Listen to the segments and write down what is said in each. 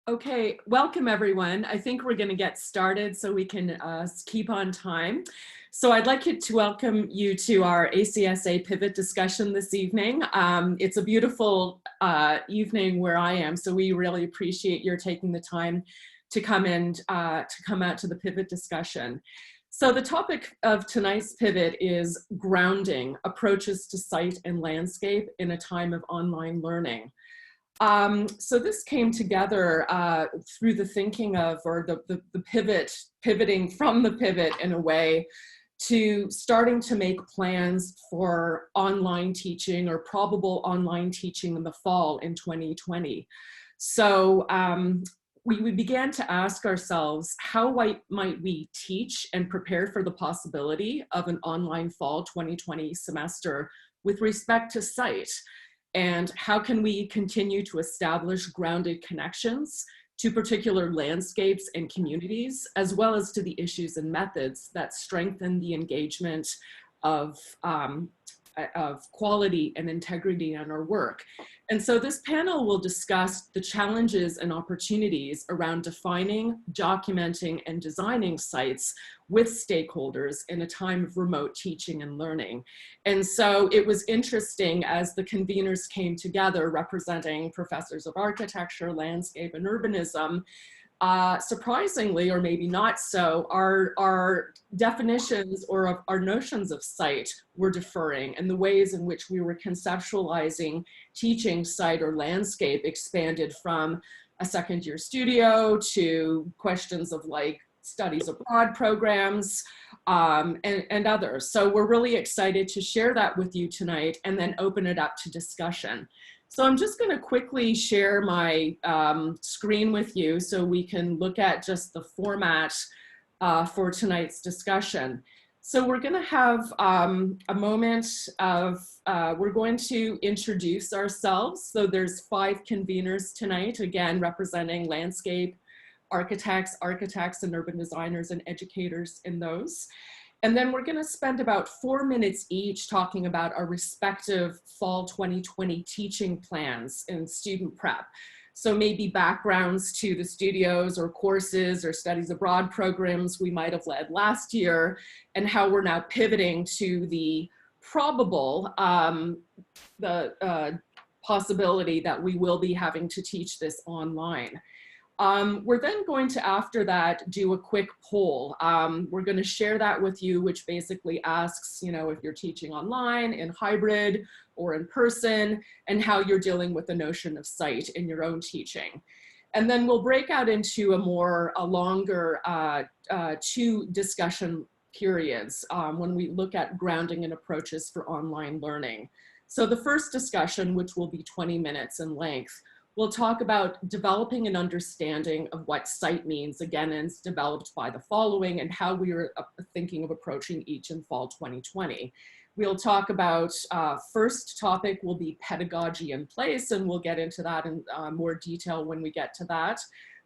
Okay, welcome everyone. I think we're going to get started so we can keep on time. So I'd like to welcome you to our ACSA pivot discussion this evening. It's a beautiful evening where I am, so we really appreciate your taking the time to come out to the pivot discussion. So the topic of tonight's pivot is grounding, approaches to site and landscape in a time of online learning. So this came together through the thinking of, or the pivoting from the pivot in a way to starting to make plans for online teaching or probable online teaching in the fall in 2020. So we began to ask ourselves, how might we teach and prepare for the possibility of an online fall 2020 semester with respect to site? And how can we continue to establish grounded connections to particular landscapes and communities, as well as to the issues and methods that strengthen the engagement of quality and integrity in our work? And so this panel will discuss the challenges and opportunities around defining, documenting, and designing sites with stakeholders in a time of remote teaching and learning. And so it was interesting as the conveners came together representing professors of architecture, landscape, and urbanism. Surprisingly, or maybe not so, our definitions or our notions of site were differing, and the ways in which we were conceptualizing teaching site or landscape expanded from a second-year studio to questions of like studies abroad programs and others. So we're really excited to share that with you tonight and then open it up to discussion. So I'm just going to quickly share my screen with you so we can look at just the format for tonight's discussion. So we're going to have a moment of, we're going to introduce ourselves. So there's 5 conveners tonight, again, representing landscape, architects and urban designers and educators in those. And then we're going to spend about 4 minutes each talking about our respective fall 2020 teaching plans and student prep. So maybe backgrounds to the studios or courses or studies abroad programs we might have led last year, and how we're now pivoting to the probable, possibility that we will be having to teach this online. We're then going to, after that, do a quick poll. We're going to share that with you, which basically asks, you know, if you're teaching online, in hybrid, or in person, and how you're dealing with the notion of site in your own teaching. And then we'll break out into a longer 2 discussion periods when we look at grounding and approaches for online learning. So the first discussion, which will be 20 minutes in length, we'll talk about developing an understanding of what site means, again, and it's developed by the following and how we are thinking of approaching each in fall 2020. We'll talk about, first topic will be pedagogy in place, and we'll get into that in more detail when we get to that.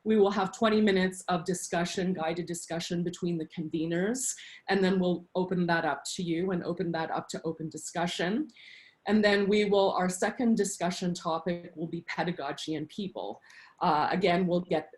We will have 20 minutes of discussion, guided discussion between the conveners, and then we'll open that up to you and open that up to open discussion. And then our second discussion topic will be pedagogy and people. Again, we'll get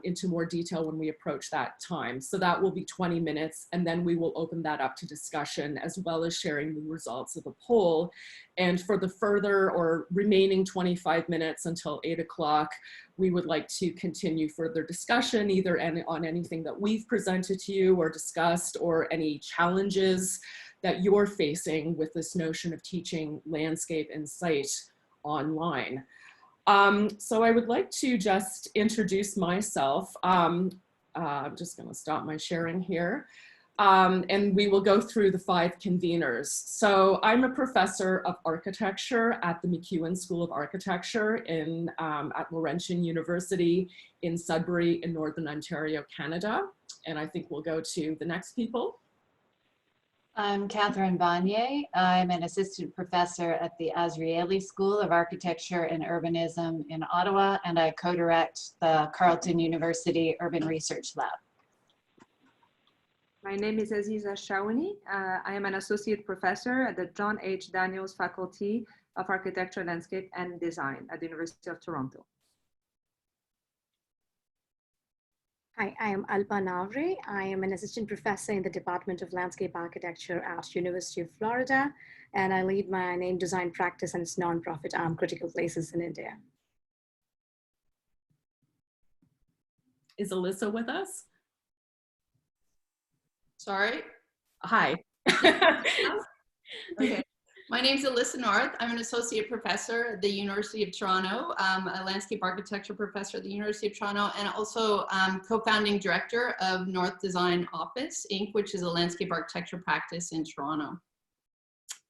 into more detail when we approach that time. So that will be 20 minutes, and then we will open that up to discussion as well as sharing the results of the poll. And for the further or remaining 25 minutes until 8 o'clock, we would like to continue further discussion, either on anything that we've presented to you or discussed, or any challenges that you're facing with this notion of teaching landscape and site online. So I would like to just introduce myself. I'm just going to stop my sharing here. And we will go through the 5 conveners. So I'm a professor of architecture at the MacEwan School of Architecture at Laurentian University in Sudbury in Northern Ontario, Canada. And I think we'll go to the next people. I'm Catherine Bonier. I'm an assistant professor at the Azrieli School of Architecture and Urbanism in Ottawa, and I co-direct the Carleton University Urban Research Lab. My name is Aziza Chaouni. I am an associate professor at the John H. Daniels Faculty of Architecture, Landscape, and Design at the University of Toronto. Hi, I am Alpa Nawre. I am an assistant professor in the Department of Landscape Architecture at University of Florida, and I lead my name design practice and its nonprofit arm, Critical Places in India. Is Alissa with us? Sorry. Hi. Okay. My name is Alissa North. I'm an associate professor at the University of Toronto, a landscape architecture professor at the University of Toronto, and also co-founding director of North Design Office, Inc., which is a landscape architecture practice in Toronto.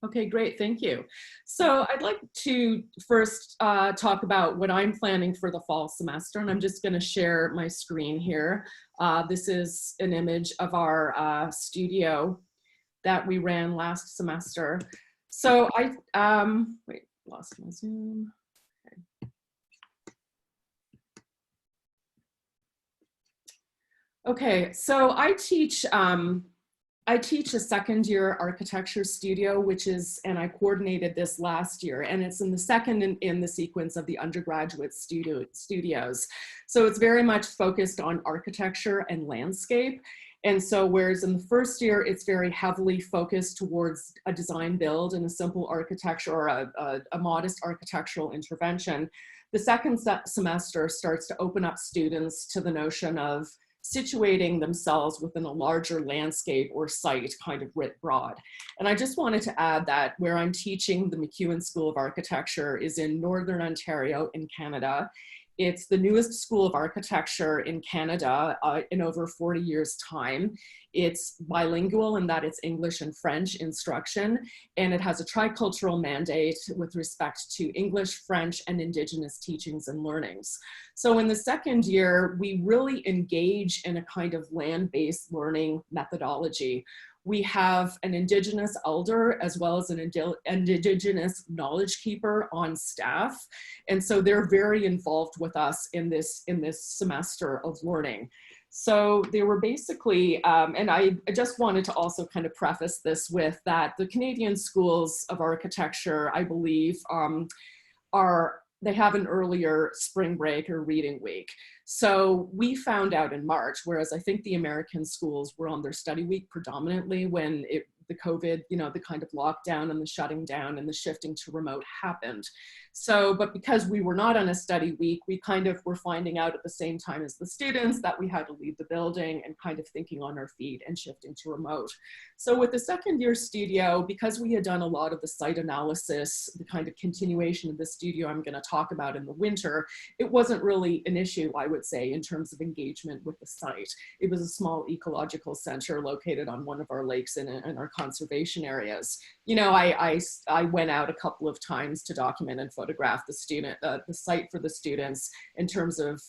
Okay, great, thank you. So I'd like to first talk about what I'm planning for the fall semester, and I'm just going to share my screen here. This is an image of our studio that we ran last semester. So I, wait, lost my Zoom. Okay, so I teach a second year architecture studio, which is, and I coordinated this last year, and it's in the second in the sequence of the undergraduate studios. So it's very much focused on architecture and landscape. And so whereas in the first year, it's very heavily focused towards a design build and a simple architecture or a modest architectural intervention, the second semester starts to open up students to the notion of situating themselves within a larger landscape or site, kind of writ broad. And I just wanted to add that where I'm teaching the MacEwan School of Architecture is in Northern Ontario in Canada. It's the newest school of architecture in Canada in over 40 years' time. It's bilingual in that it's English and French instruction, and it has a tricultural mandate with respect to English, French, and Indigenous teachings and learnings. So in the second year, we really engage in a kind of land-based learning methodology. We have an Indigenous elder as well as an Indigenous knowledge keeper on staff. And so they're very involved with us in this semester of learning. So they were basically, and I just wanted to also kind of preface this with that the Canadian schools of architecture, I believe, they have an earlier spring break or reading week. So we found out in March, whereas I think the American schools were on their study week predominantly when the COVID, the kind of lockdown and the shutting down and the shifting to remote happened. So, but because we were not on a study week, we kind of were finding out at the same time as the students that we had to leave the building and kind of thinking on our feet and shifting to remote. So with the second year studio, because we had done a lot of the site analysis, the kind of continuation of the studio I'm going to talk about in the winter, it wasn't really an issue, I would say, in terms of engagement with the site. It was a small ecological center located on one of our lakes in our conservation areas. I went out a couple of times to document and photograph the site for the students in terms of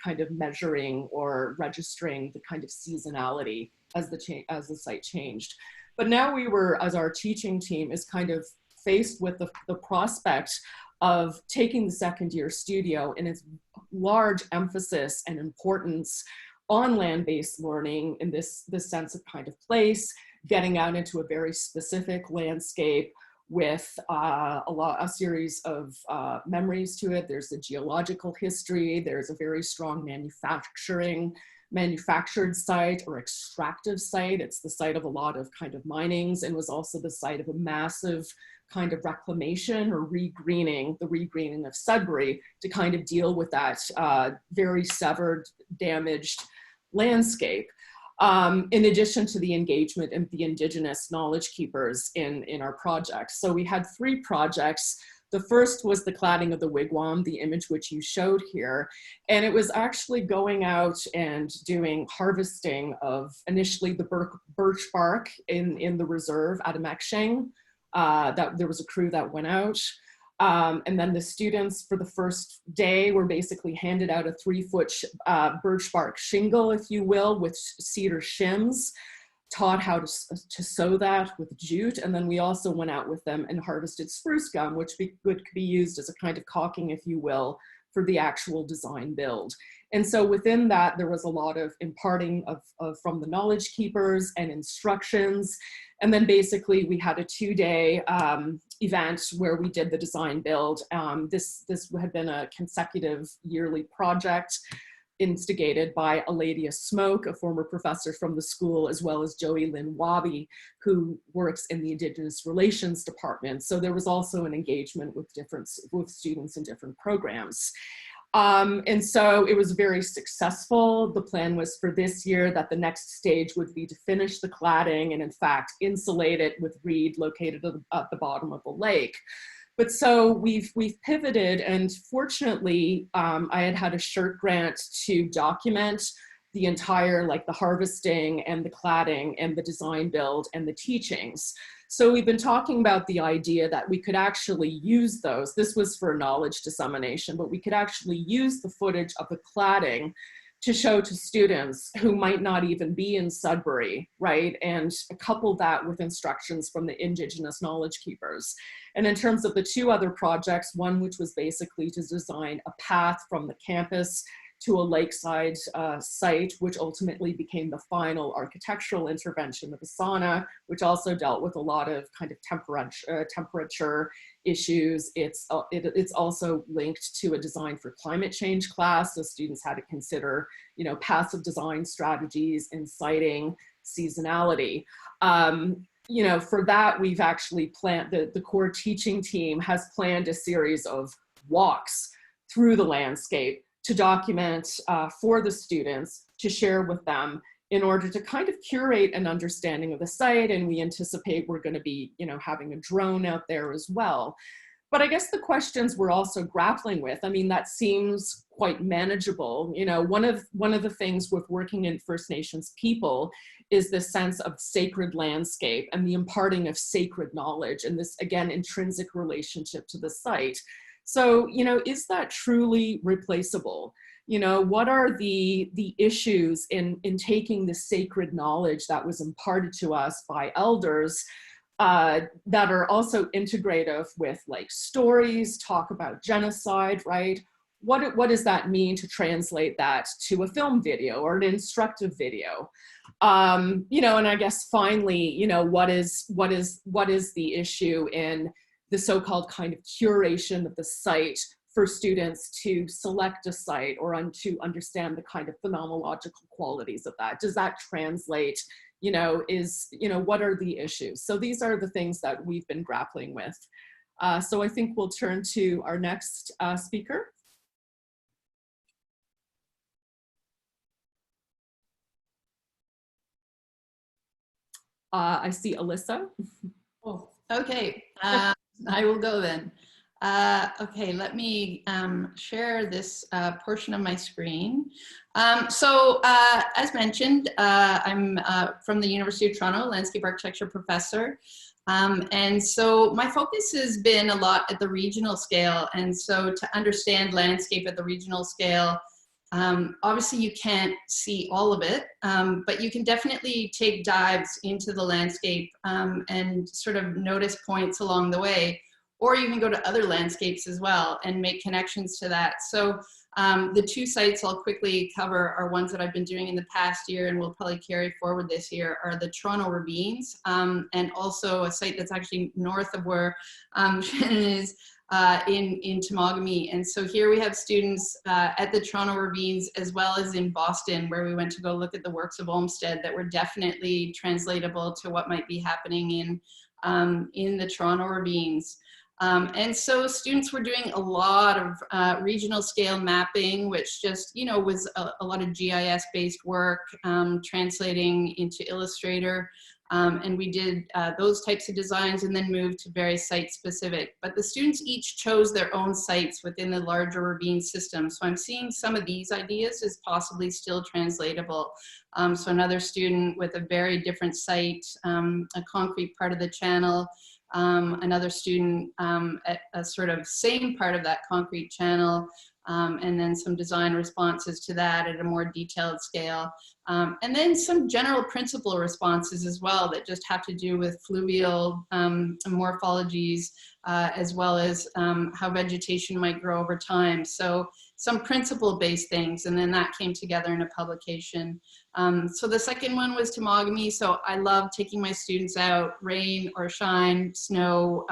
kind of measuring or registering the kind of seasonality as the site changed. But now we were, as our teaching team is kind of faced with the prospect of taking the second year studio and its large emphasis and importance on land-based learning in this sense of kind of place, getting out into a very specific landscape with a series of memories to it. There's the geological history, there's a very strong manufactured site or extractive site. It's the site of a lot of kind of minings and was also the site of a massive kind of reclamation or regreening, the regreening of Sudbury to kind of deal with that very severed, damaged landscape. In addition to the engagement of the Indigenous knowledge keepers in our projects. So we had 3 projects. The first was the cladding of the Wigwam, the image which you showed here. And it was actually going out and doing harvesting of initially the birch bark in the reserve at Ameksheng. That there was a crew that went out. And then the students for the first day were basically handed out a 3-foot birch bark shingle, if you will, with cedar shims, taught how to sew that with jute. And then we also went out with them and harvested spruce gum, which could be used as a kind of caulking, if you will, for the actual design build. And so within that, there was a lot of imparting from the knowledge keepers and instructions. And then basically we had a 2-day event where we did the design build. This had been a consecutive yearly project. instigated by Aladia Smoke, a former professor from the school, as well as Joey Lynn Wabi, who works in the Indigenous Relations Department. So there was also an engagement with students in different programs. And so it was very successful. The plan was for this year that the next stage would be to finish the cladding and in fact insulate it with reed located at the bottom of the lake. But so we've pivoted, and fortunately I had a shirt grant to document the entire, like the harvesting and the cladding and the design build and the teachings. So we've been talking about the idea that we could actually use those. This was for knowledge dissemination, but we could actually use the footage of the cladding to show to students who might not even be in Sudbury, right? And couple that with instructions from the Indigenous knowledge keepers. And in terms of the two other projects, one which was basically to design a path from the campus to a lakeside site, which ultimately became the final architectural intervention of Asana, which also dealt with a lot of kind of temperature issues. It's also linked to a design for climate change class, so students had to consider, you know, passive design strategies, inciting seasonality. You know, for that, we've actually planned, the core teaching team has planned a series of walks through the landscape to document for the students, to share with them in order to kind of curate an understanding of the site. And we anticipate we're going to be, you know, having a drone out there as well. But I guess the questions we're also grappling with, I mean, that seems quite manageable. You know, one of the things with working in First Nations people is this sense of sacred landscape and the imparting of sacred knowledge, and this, again, intrinsic relationship to the site. So, you know, is that truly replaceable? You know, what are the issues in taking the sacred knowledge that was imparted to us by elders that are also integrative with like stories, talk about genocide, right? What does that mean to translate that to a film video or an instructive video? You know, and I guess finally, you know, what is the issue in the so-called kind of curation of the site for students to select a site or to understand the kind of phenomenological qualities of that? Does that translate, you know, what are the issues? So these are the things that we've been grappling with. So I think we'll turn to our next speaker. I see Alissa. Oh, okay. I will go then. Okay, let me share this portion of my screen. So as mentioned, I'm from the University of Toronto, landscape architecture professor. And so my focus has been a lot at the regional scale. And so to understand landscape at the regional scale, obviously you can't see all of it, but you can definitely take dives into the landscape and sort of notice points along the way, or you can go to other landscapes as well and make connections to that. So the two sites I'll quickly cover are ones that I've been doing in the past year and will probably carry forward this year are the Toronto Ravines and also a site that's actually north of where Shannon is, in Temagami. And so here we have students at the Toronto Ravines as well as in Boston, where we went to go look at the works of Olmsted that were definitely translatable to what might be happening in the Toronto Ravines. And so students were doing a lot of regional scale mapping, which just, you know, was a lot of GIS based work, translating into Illustrator. And we did those types of designs and then moved to very site specific. But the students each chose their own sites within the larger ravine system. So I'm seeing some of these ideas as possibly still translatable. So another student with a very different site, a concrete part of the channel, another student at a sort of same part of that concrete channel, and then some design responses to that at a more detailed scale. And then some general principle responses as well that just have to do with fluvial morphologies, as well as how vegetation might grow over time. So some principle-based things, and then that came together in a publication. So the second one was Temagami. So I love taking my students out, rain or shine, snow,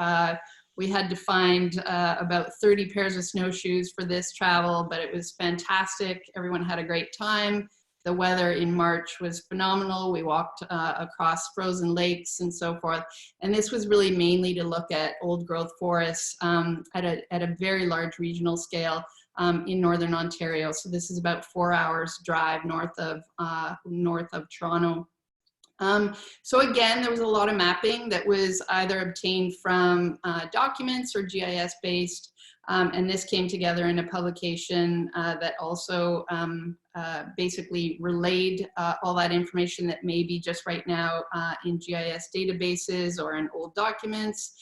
We had to find about 30 pairs of snowshoes for this travel, but it was fantastic. Everyone had a great time. The weather in March was phenomenal. We walked across frozen lakes and so forth. And this was really mainly to look at old growth forests at a very large regional scale in Northern Ontario. So this is about 4 hours drive north of Toronto. So again, there was a lot of mapping that was either obtained from documents or GIS based. And this came together in a publication that also basically relayed all that information that may be just right now in GIS databases or in old documents,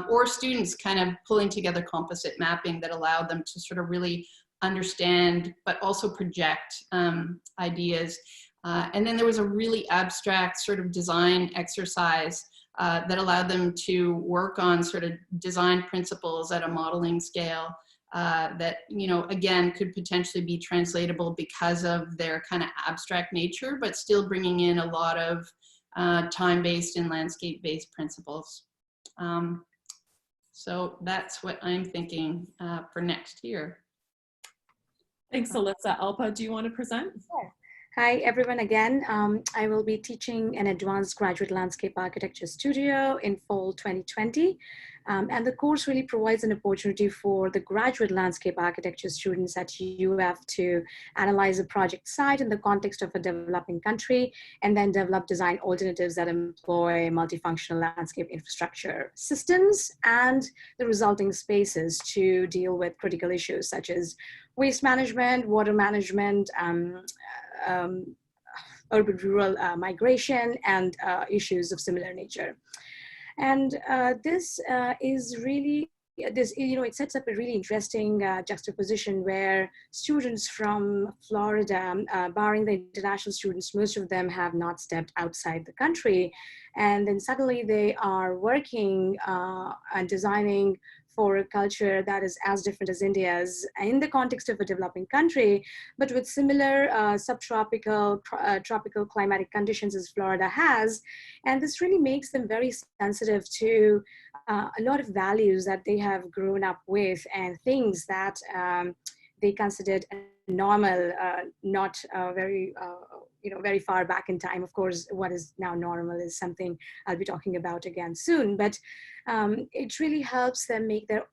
or students kind of pulling together composite mapping that allowed them to sort of really understand, but also project ideas. And then there was a really abstract sort of design exercise that allowed them to work on sort of design principles at a modeling scale that, you know, again, could potentially be translatable because of their kind of abstract nature, but still bringing in a lot of time-based and landscape-based principles. So that's what I'm thinking for next year. Thanks, Alissa. Alpa, do you want to present? Sure. Hi, everyone again. I will be teaching an advanced graduate landscape architecture studio in fall 2020. And the course really provides an opportunity for the graduate landscape architecture students at UF to analyze a project site in the context of a developing country and then develop design alternatives that employ multifunctional landscape infrastructure systems and the resulting spaces to deal with critical issues such as waste management, water management, urban-rural migration, and issues of similar nature. And this is really, it sets up a really interesting juxtaposition where students from Florida, barring the international students, most of them have not stepped outside the country. And then suddenly they are working and designing for a culture that is as different as India's in the context of a developing country, but with similar subtropical, tropical climatic conditions as Florida has. And this really makes them very sensitive to a lot of values that they have grown up with and things that they considered normal, not very, very far back in time. Of course, what is now normal is something I'll be talking about again soon, but it really helps them make their,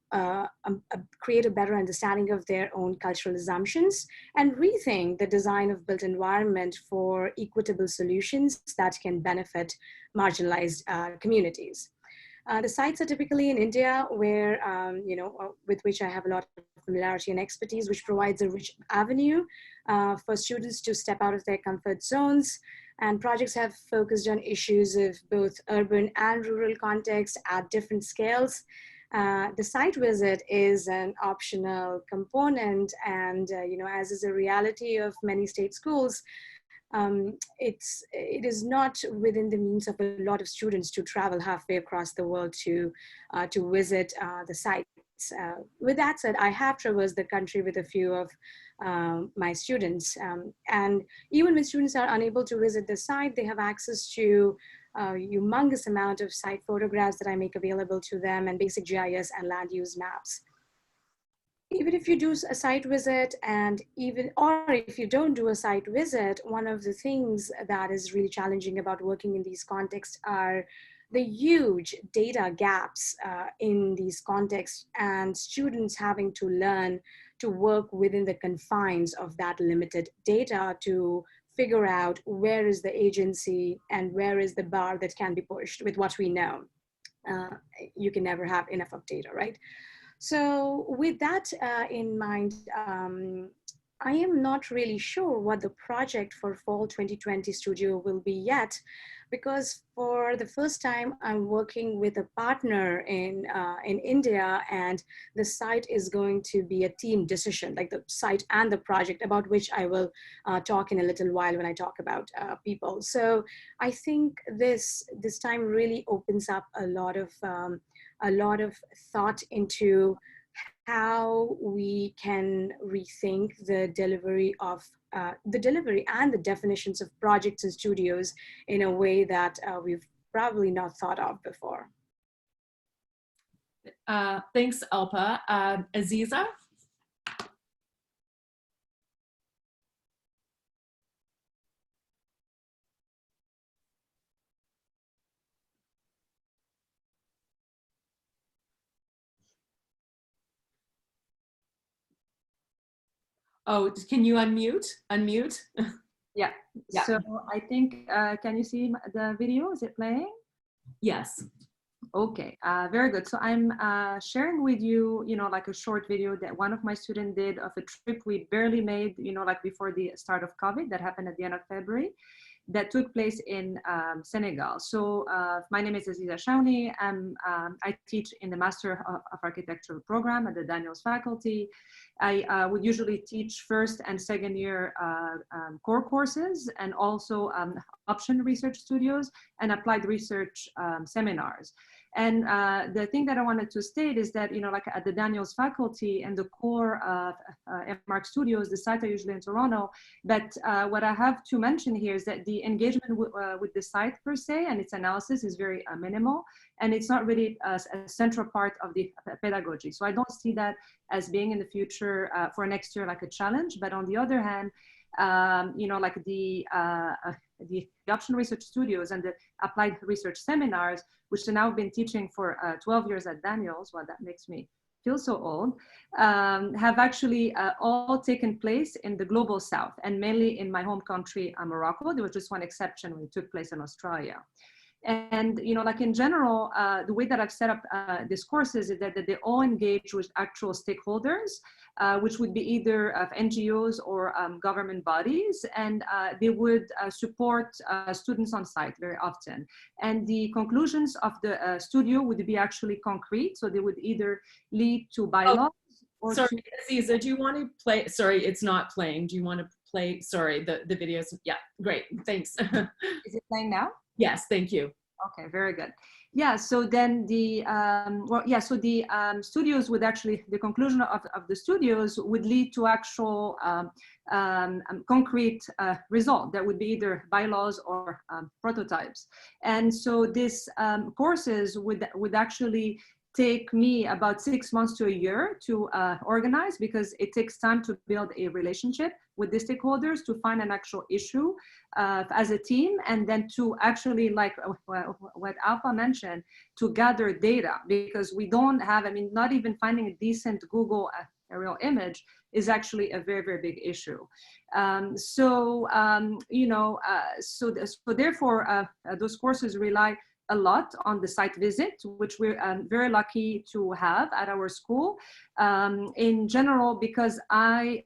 create a better understanding of their own cultural assumptions and rethink the design of built environment for equitable solutions that can benefit marginalized communities. The sites are typically in India where, with which I have a lot of familiarity and expertise, which provides a rich avenue for students to step out of their comfort zones. And projects have focused on issues of both urban and rural context at different scales. The site visit is an optional component, and as is a reality of many state schools, it is not within the means of a lot of students to travel halfway across the world to visit the sites. With that said, I have traversed the country with a few of my students, and even when students are unable to visit the site, they have access to a humongous amount of site photographs that I make available to them and basic GIS and land use maps. Even if you do a site visit or if you don't do a site visit, one of the things that is really challenging about working in these contexts are the huge data gaps in these contexts and students having to learn to work within the confines of that limited data to figure out where is the agency and where is the bar that can be pushed with what we know. You can never have enough of data, right? So with that in mind, I am not really sure what the project for Fall 2020 Studio will be yet, because for the first time I'm working with a partner in India, and the site is going to be a team decision, like the site and the project, about which I will talk in a little while when I talk about people. So I think this time really opens up a lot of thought into how we can rethink the delivery and the definitions of projects and studios in a way that we've probably not thought of before. Thanks, Alpa. Aziza? Oh, can you unmute? Unmute? Yeah. Yeah. So I think, can you see the video? Is it playing? Yes. Okay, very good. So I'm sharing with you, like a short video that one of my students did of a trip we barely made, like before the start of COVID that happened at the end of February, that took place in Senegal. So my name is Aziza Chaouni. I teach in the Master of Architecture program at the Daniels faculty. I would usually teach first and second year core courses, and also option research studios and applied research seminars. And the thing that I wanted to state is that, like at the Daniels faculty and the core MArch studios, the site are usually in Toronto, but what I have to mention here is that the engagement with the site per se and its analysis is very minimal, and it's not really a central part of the pedagogy. So I don't see that as being in the future for next year like a challenge. But on the other hand, like the option research studios and the applied research seminars, which I've now been teaching for 12 years at Daniels, well, that makes me feel so old, have actually all taken place in the global south, and mainly in my home country, Morocco. There was just one exception when it took place in Australia. And, like in general, the way that I've set up these courses is that they all engage with actual stakeholders, which would be either NGOs or government bodies, and they would support students on site very often. And the conclusions of the studio would be actually concrete, so they would either lead to bylaws. Or sorry, Aziza, do you want to play? Sorry, it's not playing. Do you want to play? Sorry, the videos. Yeah, great, thanks. Is it playing now? Yes, thank you. Okay, very good. Yeah, so then the, studios would actually, the conclusion of the studios would lead to actual concrete result that would be either bylaws or prototypes. And so these courses would actually take me about 6 months to a year to organize, because it takes time to build a relationship with the stakeholders, to find an actual issue as a team, and then to actually, like what Alpa mentioned, to gather data, because we don't have, not even finding a decent Google aerial image is actually a very, very big issue. So therefore, those courses rely a lot on the site visit, which we're very lucky to have at our school. In general, because I'm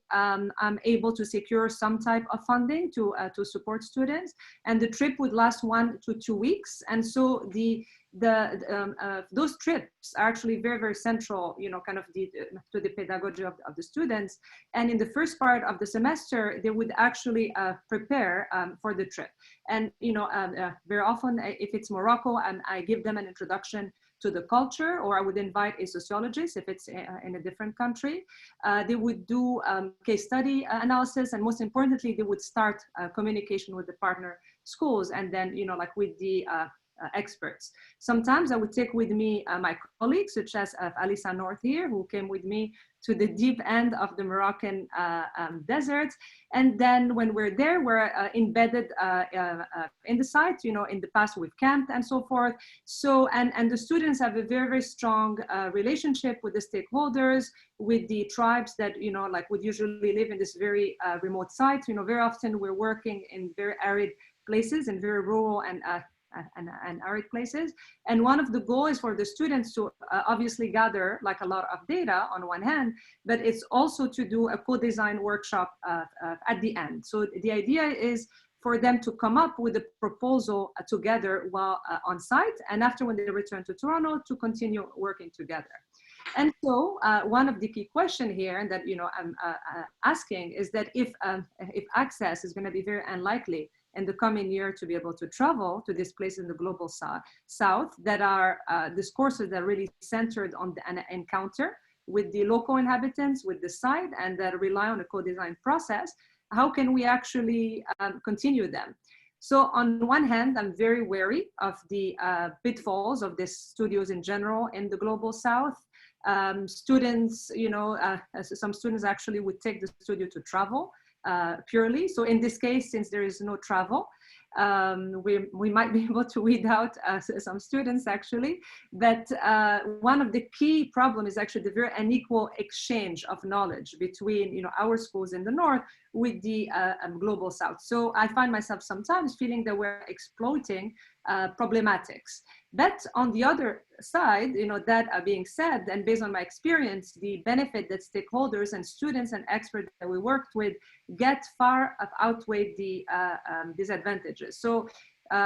able to secure some type of funding to support students, and the trip would last 1 to 2 weeks. And so those trips are actually very, very central, kind of to the pedagogy of the students. And in the first part of the semester, they would actually prepare for the trip. And, very often, if it's Morocco, I give them an introduction to the culture, or I would invite a sociologist if it's in a different country. They would do case study analysis, and most importantly, they would start communication with the partner schools, and then, like with the experts. Sometimes I would take with me my colleagues, such as Alissa North here, who came with me to the deep end of the Moroccan desert. And then when we're there, we're embedded in the site, in the past we've camped and so forth. So, and the students have a very, very strong relationship with the stakeholders, with the tribes that, like would usually live in this very remote site. Very often we're working in very arid places and very rural and arid places. And one of the goals is for the students to obviously gather like a lot of data on one hand, but it's also to do a co-design workshop at the end. So the idea is for them to come up with a proposal together while on site, and after when they return to Toronto, to continue working together. And so one of the key questions here, and that I'm asking, is that if access is going to be very unlikely in the coming year to be able to travel to this place in the global south, that are these courses that are really centered on an encounter with the local inhabitants, with the site, and that rely on a co-design process, how can we actually continue them? So on one hand, I'm very wary of the pitfalls of these studios in general in the global South. Students, some students actually would take the studio to travel purely. So in this case, since there is no travel, we might be able to weed out some students actually, but one of the key problems is actually the very unequal exchange of knowledge between our schools in the North with the global South. So I find myself sometimes feeling that we're exploiting problematics. But on the other side, that being said, and based on my experience, the benefit that stakeholders and students and experts that we worked with get far outweigh the disadvantages. So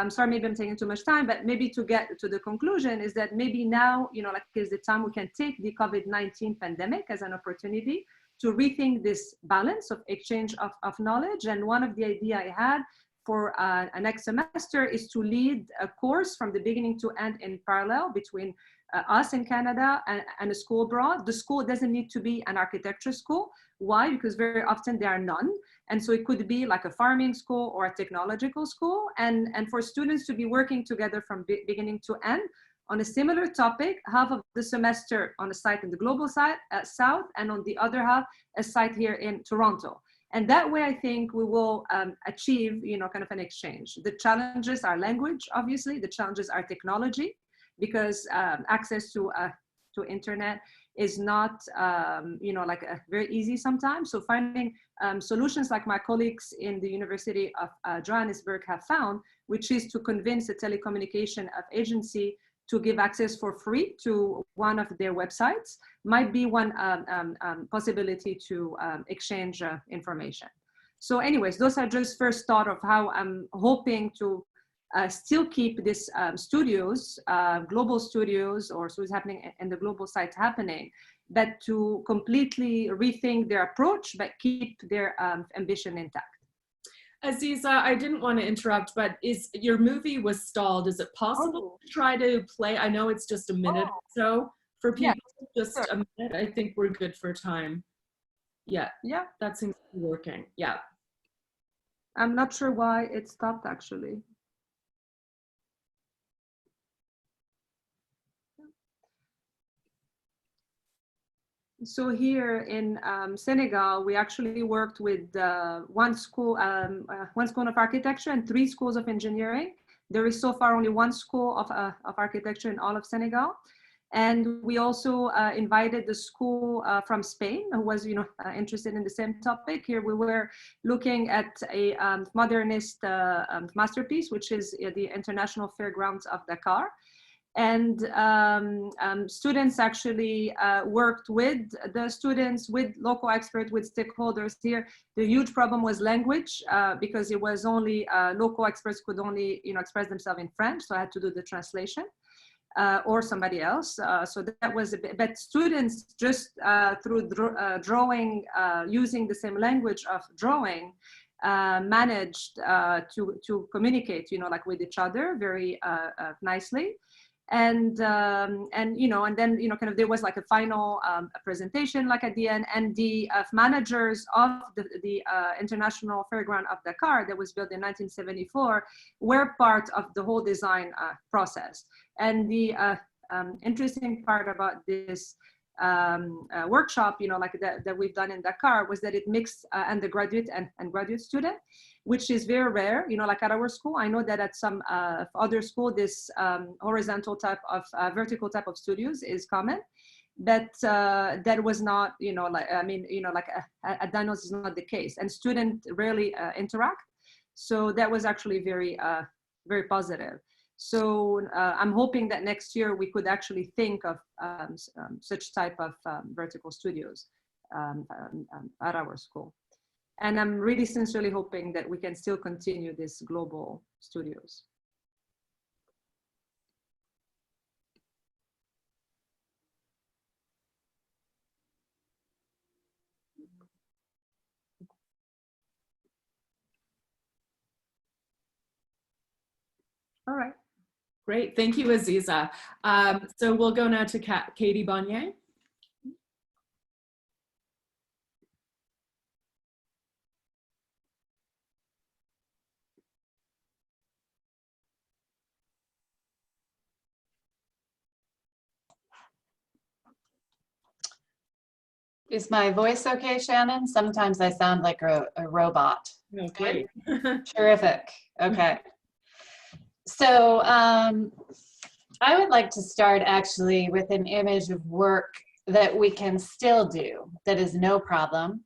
sorry, maybe I'm taking too much time, but maybe to get to the conclusion is that maybe now, is the time we can take the COVID-19 pandemic as an opportunity to rethink this balance of exchange of knowledge. And one of the ideas I had for next semester is to lead a course from the beginning to end in parallel between us in Canada and a school abroad. The school doesn't need to be an architecture school. Why? Because very often there are none. And so it could be like a farming school or a technological school. And for students to be working together from beginning to end on a similar topic, half of the semester on a site in the global side, South, and on the other half, a site here in Toronto. And that way, I think we will achieve, kind of an exchange. The challenges are language, obviously. The challenges are technology, because access to internet is not, like very easy sometimes. So finding solutions like my colleagues in the University of Johannesburg have found, which is to convince a telecommunication agency to give access for free to one of their websites, might be one possibility to exchange information. So anyways, those are just first thought of how I'm hoping to still keep this studios, global studios, or studios happening in the global site happening, but to completely rethink their approach, but keep their ambition intact. Aziza, I didn't want to interrupt, but your movie was stalled. Is it possible to try to play? I know it's just a minute or so for people. Yeah, just a minute. I think we're good for time. Yeah, that seems to be working. Yeah. I'm not sure why it stopped actually. So here in Senegal, we actually worked with one school of architecture and 3 schools of engineering. There is so far only 1 school of architecture in all of Senegal. And we also invited the school from Spain, who was interested in the same topic. Here we were looking at a modernist masterpiece, which is the International Fairgrounds of Dakar. And students actually worked with the students, with local experts, with stakeholders here. The huge problem was language, because it was only local experts could only express themselves in French, so I had to do the translation, or somebody else. So that was a bit, but students just through drawing, using the same language of drawing, managed to communicate, like with each other very nicely. And then kind of there was like a final presentation like at the end, and the managers of the International Fairground of Dakar that was built in 1974 were part of the whole design process. And the interesting part about this workshop, like that we've done in Dakar, was that it mixed undergraduate and graduate student, which is very rare, like at our school. I know that at some other school, this horizontal type of vertical type of studios is common, but that was not, at Daniels is not the case, and students rarely interact. So that was actually very, very positive. So I'm hoping that next year we could actually think of such type of vertical studios at our school. And I'm really sincerely hoping that we can still continue this global studios. All right. Great, thank you, Aziza. So we'll go now to Katie Bonier. Is my voice okay, Shannon? Sometimes I sound like a robot. Okay. Terrific. Okay. So I would like to start actually with an image of work that we can still do that is no problem.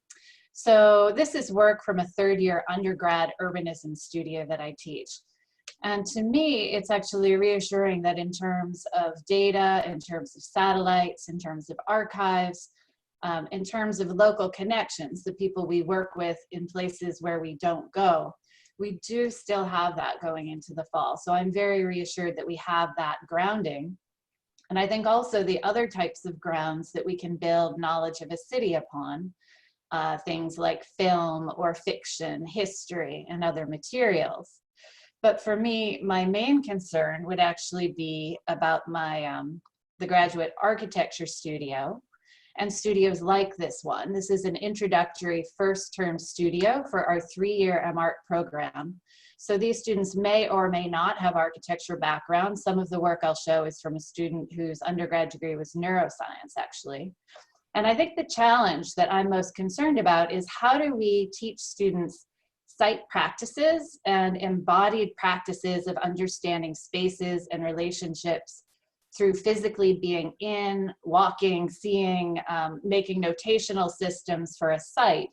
So this is work from a third-year undergrad urbanism studio that I teach. And to me, it's actually reassuring that in terms of data, in terms of satellites, in terms of archives, in terms of local connections, the people we work with in places where we don't go, we do still have that going into the fall. So I'm very reassured that we have that grounding. And I think also the other types of grounds that we can build knowledge of a city upon, things like film or fiction, history, and other materials. But for me, my main concern would actually be about my the graduate architecture studio and studios like this one. This is an introductory first-term studio for our 3-year MArch program. So these students may or may not have architecture background. Some of the work I'll show is from a student whose undergrad degree was neuroscience, actually. And I think the challenge that I'm most concerned about is how do we teach students site practices and embodied practices of understanding spaces and relationships through physically being in, walking, seeing, making notational systems for a site,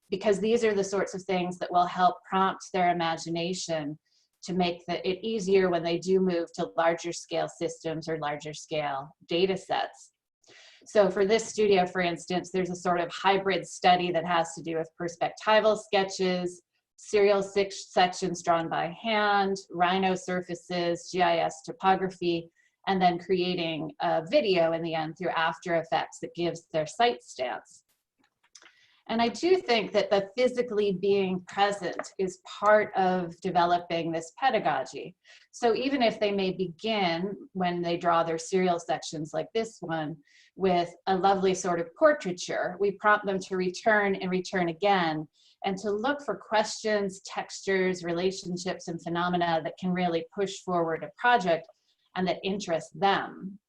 because these are the sorts of things that will help prompt their imagination to make it easier when they do move to larger scale systems or larger scale data sets. So for this studio, for instance, there's a sort of hybrid study that has to do with perspectival sketches, serial sections drawn by hand, rhino surfaces, GIS topography, and then creating a video in the end through After Effects that gives their site stance. And I do think that the physically being present is part of developing this pedagogy. So even if they may begin, when they draw their serial sections like this one, with a lovely sort of portraiture, we prompt them to return and return again, and to look for questions, textures, relationships, and phenomena that can really push forward a project and that interest them.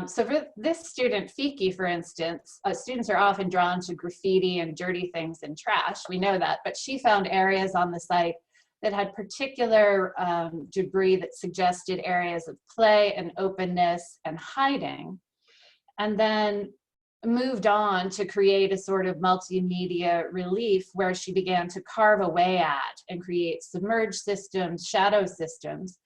So for this student, Fiki, for instance, students are often drawn to graffiti and dirty things and trash. We know that, but she found areas on the site that had particular debris that suggested areas of play and openness and hiding, and then moved on to create a sort of multimedia relief where she began to carve away at and create submerged systems, shadow systems.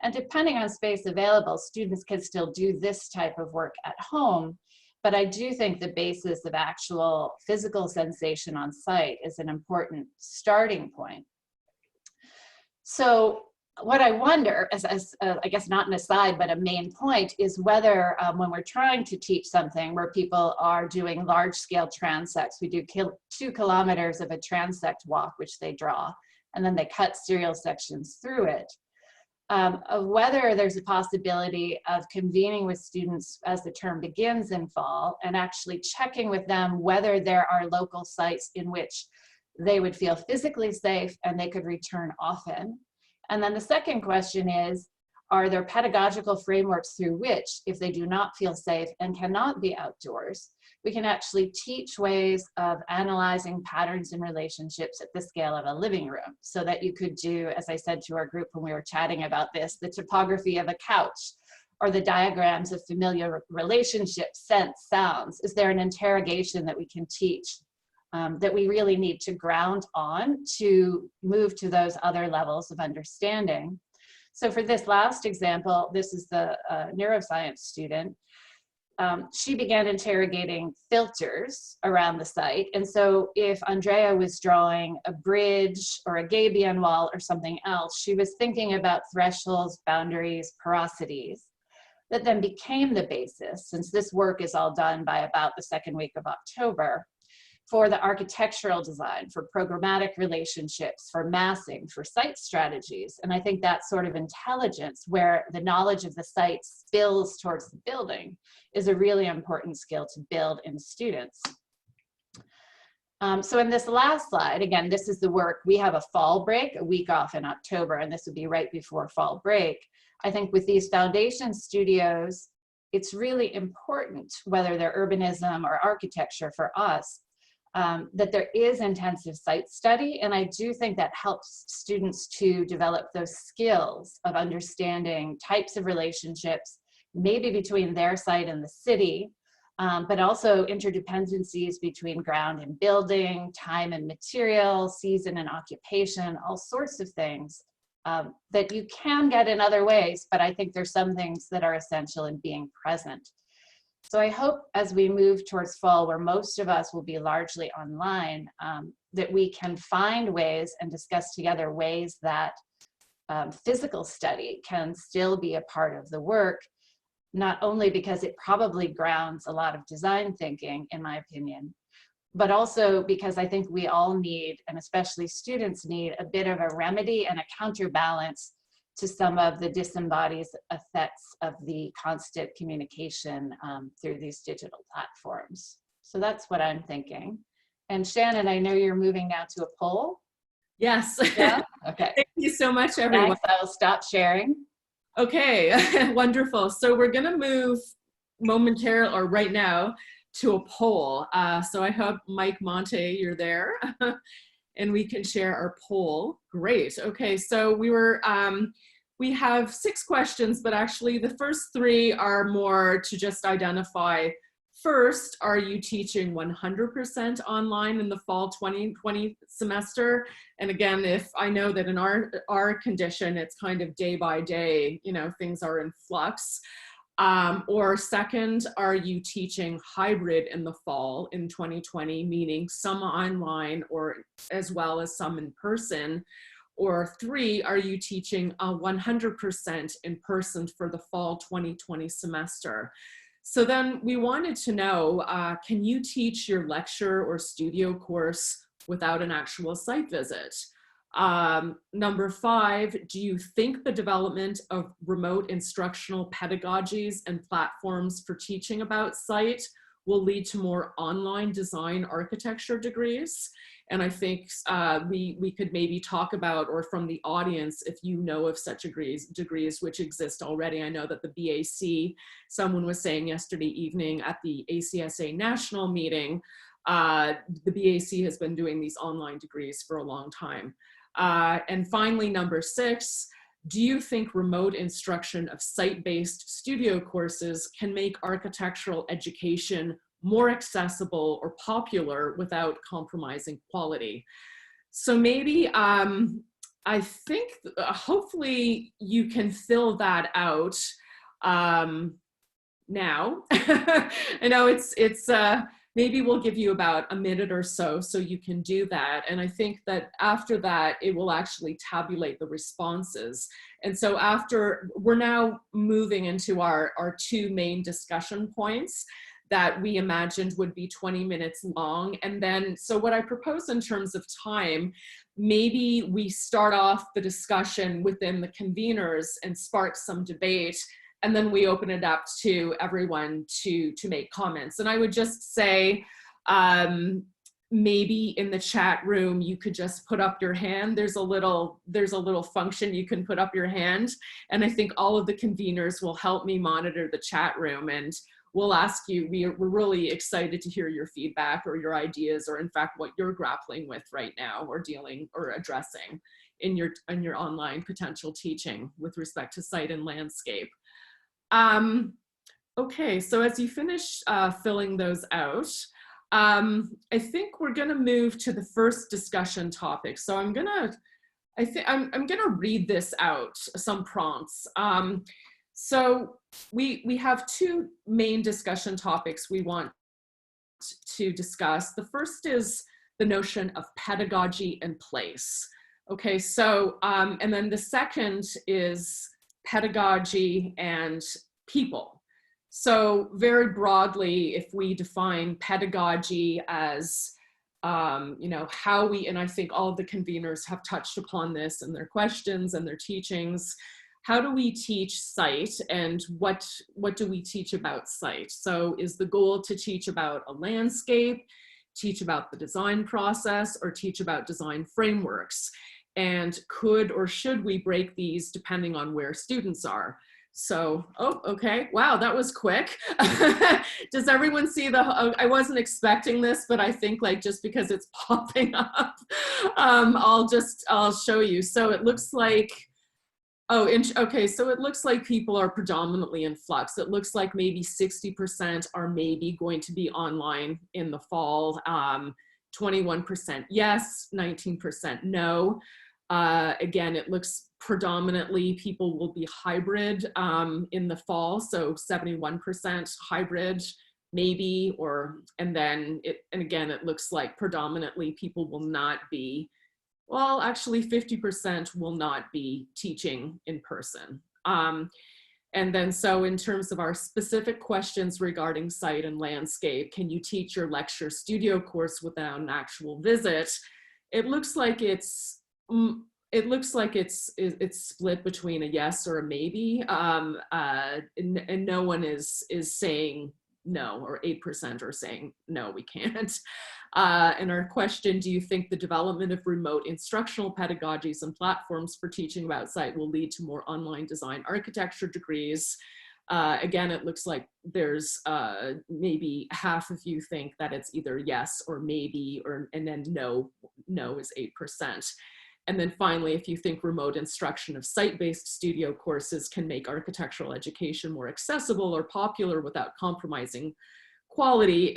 And depending on space available, students can still do this type of work at home. But I do think the basis of actual physical sensation on site is an important starting point. So what I wonder, as I guess not an aside, but a main point, is whether when we're trying to teach something where people are doing large scale transects, we do 2 kilometers of a transect walk, which they draw, and then they cut serial sections through it. Of whether there's a possibility of convening with students as the term begins in fall and actually checking with them whether there are local sites in which they would feel physically safe and they could return often. And then the second question is, are there pedagogical frameworks through which, if they do not feel safe and cannot be outdoors, we can actually teach ways of analyzing patterns and relationships at the scale of a living room, so that you could do, as I said to our group when we were chatting about this, the topography of a couch, or the diagrams of familiar relationships, scents, sounds. Is there an interrogation that we can teach that we really need to ground on to move to those other levels of understanding? So for this last example, this is the neuroscience student. She began interrogating filters around the site. And so if Andrea was drawing a bridge or a gabion wall or something else, she was thinking about thresholds, boundaries, porosities that then became the basis, since this work is all done by about the second week of October, for the architectural design, for programmatic relationships, for massing, for site strategies. And I think that sort of intelligence where the knowledge of the site spills towards the building is a really important skill to build in students. So in this last slide, again, this is the work. We have a fall break, a week off in October, and this would be right before fall break. I think with these foundation studios, it's really important, whether they're urbanism or architecture for us, that there is intensive site study. And I do think that helps students to develop those skills of understanding types of relationships, maybe between their site and the city, but also interdependencies between ground and building, time and material, season and occupation, all sorts of things that you can get in other ways, but I think there's some things that are essential in being present. So I hope as we move towards fall, where most of us will be largely online, that we can find ways and discuss together ways that physical study can still be a part of the work, not only because it probably grounds a lot of design thinking, in my opinion, but also because I think we all need, and especially students need, a bit of a remedy and a counterbalance to some of the disembodied effects of the constant communication through these digital platforms. So that's what I'm thinking. And Shannon, I know you're moving now to a poll. Yes. Yeah. Okay. Thank you so much, everyone. Thanks. I'll stop sharing. Okay, wonderful. So we're going to move momentarily, or right now, to a poll. So I hope, Mike Monte, you're there and we can share our poll. Great. Okay, so we have 6 questions, but actually the first 3 are more to just identify, first, are you teaching 100% online in the fall 2020 semester? And again, if I know that in our condition, it's kind of day by day, you know, things are in flux. Or second, are you teaching hybrid in the fall in 2020, meaning some online or as well as some in person? Or 3, are you teaching 100% in person for the fall 2020 semester? So then we wanted to know, can you teach your lecture or studio course without an actual site visit? Number 5, do you think the development of remote instructional pedagogies and platforms for teaching about site will lead to more online design architecture degrees? And I think we could maybe talk about, or from the audience, if you know of such degrees which exist already. I know that the BAC, someone was saying yesterday evening at the ACSA national meeting, the BAC has been doing these online degrees for a long time. And finally, number 6, do you think remote instruction of site-based studio courses can make architectural education more accessible or popular without compromising quality? So maybe, I think hopefully you can fill that out now. I know it's maybe we'll give you about a minute or so you can do that. And I think that after that, it will actually tabulate the responses. And so after, we're now moving into our 2 main discussion points that we imagined would be 20 minutes long. And then, so what I propose in terms of time, maybe we start off the discussion within the conveners and spark some debate, and then we open it up to everyone to make comments. And I would just say, maybe in the chat room, you could just put up your hand. There's a little function you can put up your hand. And I think all of the conveners will help me monitor the chat room, and we'll ask you, we're really excited to hear your feedback or your ideas, or in fact, what you're grappling with right now or dealing or addressing in your online potential teaching with respect to site and landscape. Okay, so as you finish filling those out, I think we're gonna move to the first discussion topic. So I'm gonna read this out, some prompts. So we have 2 main discussion topics we want to discuss. The first is the notion of pedagogy and place. Okay, so, and then the second is pedagogy and people. So very broadly, if we define pedagogy as, you know, how we, and I think all of the conveners have touched upon this in their questions and their teachings, how do we teach site, and what do we teach about site? So is the goal to teach about a landscape, teach about the design process, or teach about design frameworks? And could or should we break these depending on where students are? So, oh, okay. Wow, that was quick. Does everyone see the, I wasn't expecting this, but I think like just because it's popping up, I'll show you. So it looks like, oh, okay, so it looks like people are predominantly in flux. It looks like maybe 60% are maybe going to be online in the fall. 21% yes, 19% no. Again, it looks predominantly people will be hybrid in the fall, so 71% hybrid maybe, or, and then and again, it looks like predominantly people will not be, well, actually 50% will not be teaching in person. And then so in terms of our specific questions regarding site and landscape, can you teach your lecture studio course without an actual visit? It looks like it's split between a yes or a maybe, and no one is saying no, or 8% are saying no, we can't. And our question, do you think the development of remote instructional pedagogies and platforms for teaching about site will lead to more online design architecture degrees? Again, it looks like there's maybe half of you think that it's either yes or maybe, or, and then no is 8%. And then finally, if you think remote instruction of site-based studio courses can make architectural education more accessible or popular without compromising quality,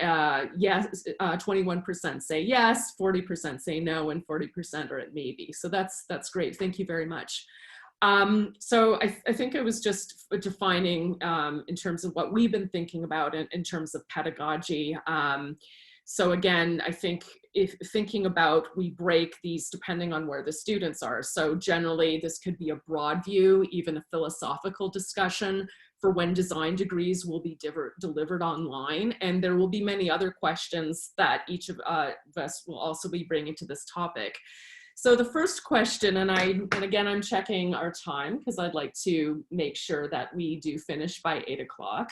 yes, 21% say yes, 40% say no, and 40% are at maybe. So that's great. Thank you very much. So I think it was just defining in terms of what we've been thinking about in terms of pedagogy. So again, I think if thinking about, we break these depending on where the students are. So generally this could be a broad view, even a philosophical discussion for when design degrees will be delivered online. And there will be many other questions that each of us will also be bringing to this topic. So the first question, and again, I'm checking our time because I'd like to make sure that we do finish by 8 o'clock.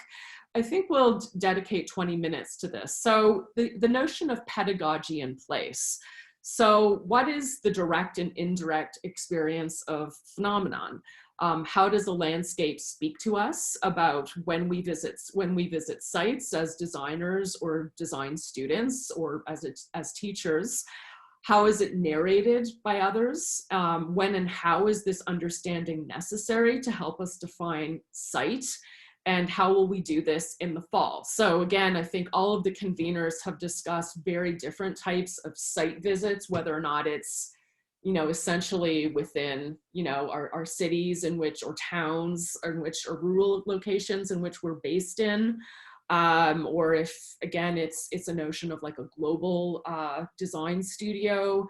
I think we'll dedicate 20 minutes to this. So the notion of pedagogy in place. So what is the direct and indirect experience of phenomenon? How does the landscape speak to us about when we visit sites as designers or design students or as teachers? How is it narrated by others? When and how is this understanding necessary to help us define site? And how will we do this in the fall? So again, I think all of the conveners have discussed very different types of site visits, whether or not it's, you know, essentially within, you know, our cities in which, or towns in which, or rural locations in which we're based in. Or if, again, it's a notion of like a global design studio.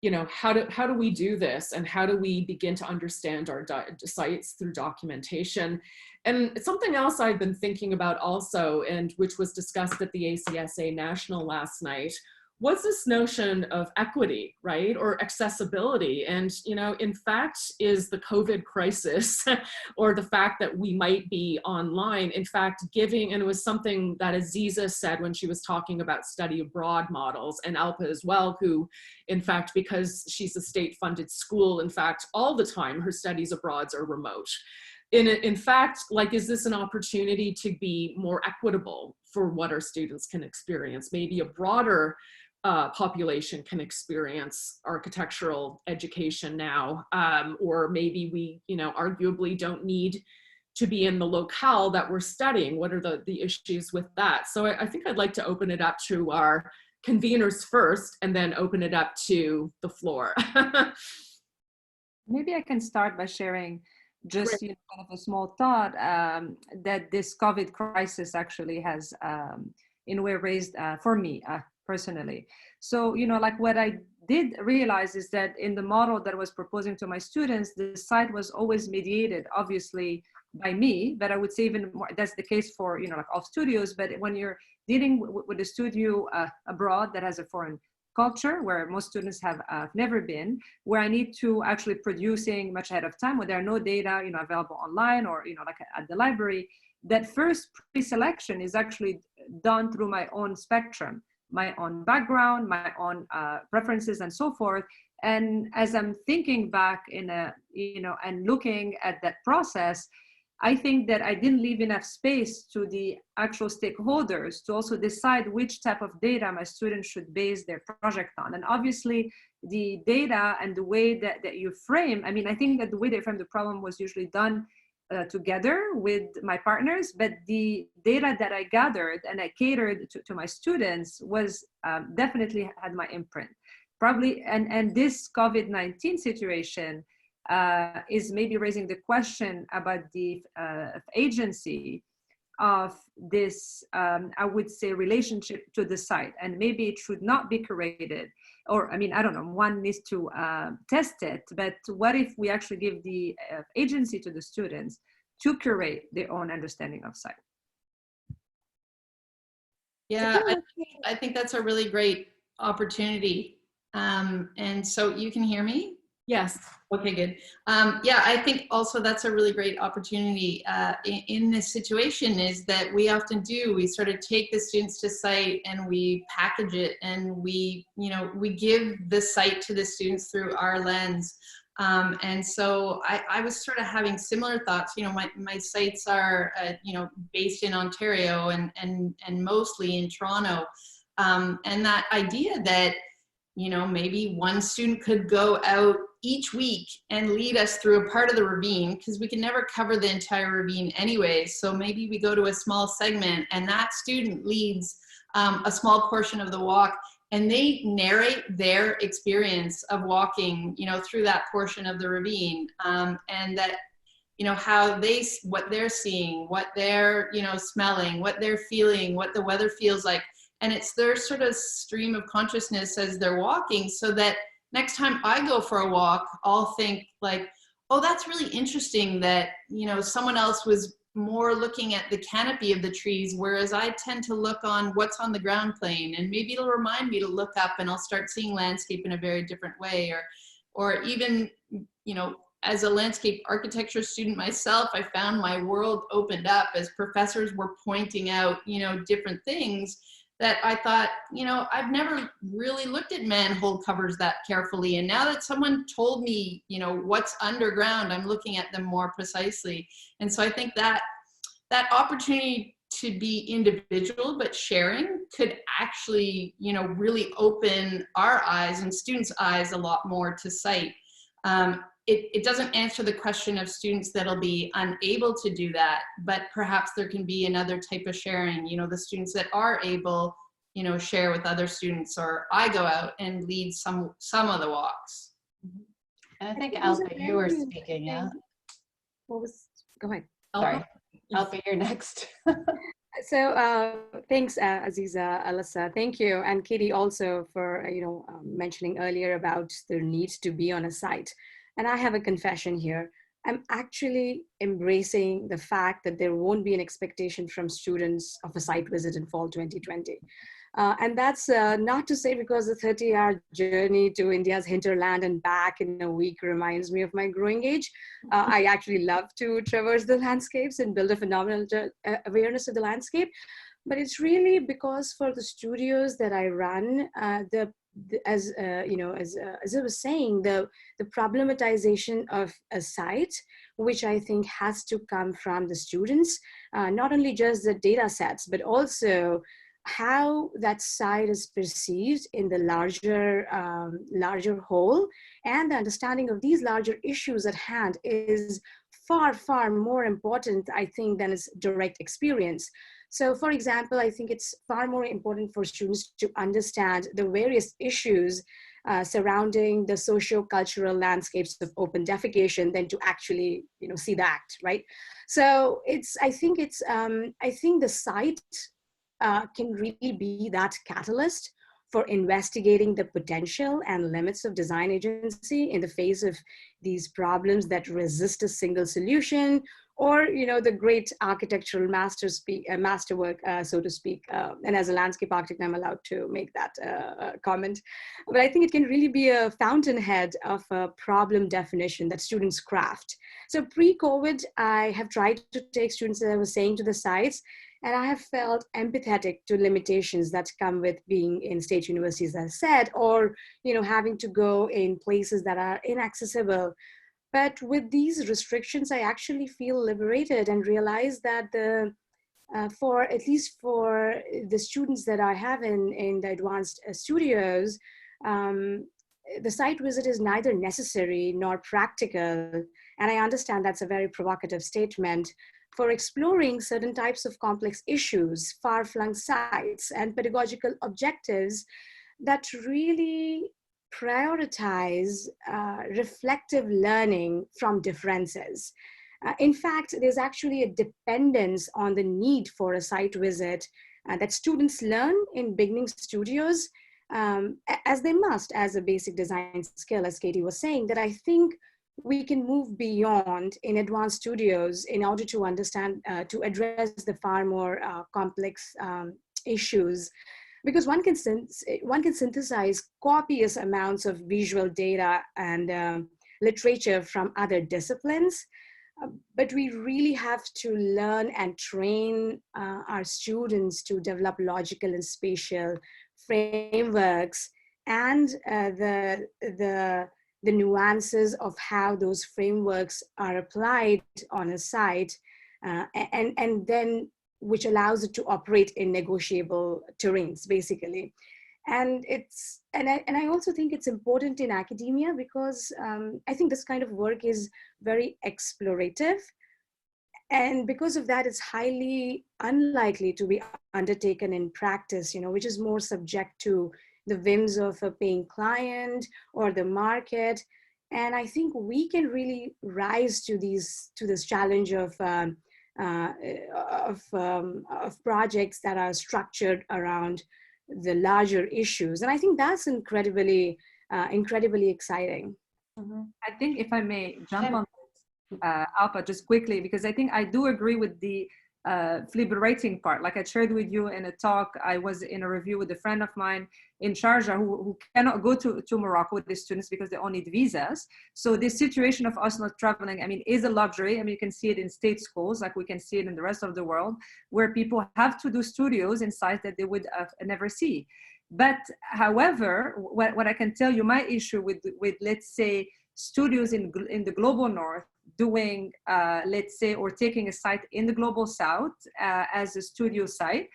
You know, how do we do this, and how do we begin to understand our sites through documentation? And something else I've been thinking about also, and which was discussed at the ACSA National last night, was this notion of equity, right? Or accessibility. And, you know, in fact, is the COVID crisis or the fact that we might be online, in fact, giving, and it was something that Aziza said when she was talking about study abroad models, and Alpa as well, who, in fact, because she's a state-funded school, in fact, all the time her studies abroad are remote. In fact, like, is this an opportunity to be more equitable for what our students can experience? Maybe a broader population can experience architectural education now, or maybe we, you know, arguably don't need to be in the locale that we're studying. What are the issues with that? So I think I'd like to open it up to our conveners first, and then open it up to the floor. Maybe I can start by sharing just, you know, kind of a small thought that this COVID crisis actually has in a way raised for me personally. So, you know, like what I did realize is that in the model that I was proposing to my students, the site was always mediated, obviously, by me, but I would say even more, that's the case for, you know, like off studios, but when you're dealing with a studio abroad that has a foreign culture, where most students have never been, where I need to actually producing much ahead of time, where there are no data, you know, available online or, you know, like at the library, that first pre-selection is actually done through my own spectrum. my own background, my own preferences, and so forth. And as I'm thinking back and looking at that process, I think that I didn't leave enough space to the actual stakeholders to also decide which type of data my students should base their project on. And obviously, the data and the way that you frame, I mean, I think that the way they frame the problem was usually done together with my partners, but the data that I gathered and I catered to my students was definitely had my imprint. Probably, and this COVID-19 situation is maybe raising the question about the agency of this, I would say, relationship to the site. And maybe it should not be curated, or, I mean, I don't know, one needs to test it, but what if we actually give the agency to the students to curate their own understanding of site? Yeah, I think that's a really great opportunity. And so you can hear me? Yes. Okay, good. Yeah, I think also that's a really great opportunity in this situation, is that we often do, we sort of take the students to site and we package it, and we give the site to the students through our lens. And so I was sort of having similar thoughts. My sites are, based in Ontario and mostly in Toronto. And that idea that, maybe one student could go out each week and lead us through a part of the ravine, because we can never cover the entire ravine anyway. So maybe we go to a small segment and that student leads a small portion of the walk, and they narrate their experience of walking, through that portion of the ravine, and that, how what they're seeing, what they're, smelling, what they're feeling, what the weather feels like. And it's their sort of stream of consciousness as they're walking, so that next time I go for a walk, I'll think like, oh, that's really interesting that, someone else was more looking at the canopy of the trees, whereas I tend to look on what's on the ground plane, and maybe it'll remind me to look up and I'll start seeing landscape in a very different way. Or even, as a landscape architecture student myself, I found my world opened up as professors were pointing out, different things that I thought, I've never really looked at manhole covers that carefully. And now that someone told me, what's underground, I'm looking at them more precisely. And so I think that opportunity to be individual but sharing could actually, really open our eyes and students' eyes a lot more to site. It doesn't answer the question of students that'll be unable to do that, but perhaps there can be another type of sharing, the students that are able, share with other students, or I go out and lead some of the walks. And I think Alpa, you were speaking, yeah? Go ahead. Sorry, Alpa, you're next. So thanks, Aziza, Alissa, thank you. And Katie also for, mentioning earlier about the need to be on a site. And I have a confession here. I'm actually embracing the fact that there won't be an expectation from students of a site visit in fall 2020. And that's not to say because the 30-hour journey to India's hinterland and back in a week reminds me of my growing age. I actually love to traverse the landscapes and build a phenomenal awareness of the landscape. But it's really because for the studios that I run, as I was saying, the problematization of a site, which I think has to come from the students, not only just the data sets, but also how that site is perceived in the larger whole, and the understanding of these larger issues at hand is far, far more important, I think, than its direct experience. So for example, I think it's far more important for students to understand the various issues surrounding the socio-cultural landscapes of open defecation than to actually, see the act, right? So I think the site can really be that catalyst for investigating the potential and limits of design agency in the face of these problems that resist a single solution, or the great architectural masterwork, so to speak. And as a landscape architect, I'm allowed to make that comment. But I think it can really be a fountainhead of a problem definition that students craft. So pre-COVID, I have tried to take students, as I was saying, to the sites And I have felt empathetic to limitations that come with being in state universities, as I said, or, having to go in places that are inaccessible. But with these restrictions, I actually feel liberated and realize that for at least for the students that I have in the advanced studios, the site visit is neither necessary nor practical. And I understand that's a very provocative statement for exploring certain types of complex issues, far-flung sites, and pedagogical objectives that really prioritize reflective learning from differences. In fact, there's actually a dependence on the need for a site visit that students learn in beginning studios, as they must, as a basic design skill, as Katie was saying, that I think we can move beyond in advanced studios in order to understand, to address the far more complex issues. Because one can synthesize copious amounts of visual data and literature from other disciplines, but we really have to learn and train our students to develop logical and spatial frameworks and the nuances of how those frameworks are applied on a site, and then which allows it to operate in negotiable terrains, basically. And I also think it's important in academia because I think this kind of work is very explorative. And because of that, it's highly unlikely to be undertaken in practice, which is more subject to the whims of a paying client or the market. And I think we can really rise to this challenge of projects that are structured around the larger issues. And I think that's incredibly exciting. Mm-hmm. I think if I may jump on Alpa just quickly, because I think I do agree with the liberating part. Like I shared with you in a talk, I was in a review with a friend of mine in Sharjah who cannot go to Morocco with the students because they all need visas. So this situation of us not traveling, is a luxury. You can see it in state schools, like we can see it in the rest of the world, where people have to do studios in sites that they would never see. But however, what I can tell you, my issue with let's say, studios in the global north doing, let's say, or taking a site in the global south as a studio site,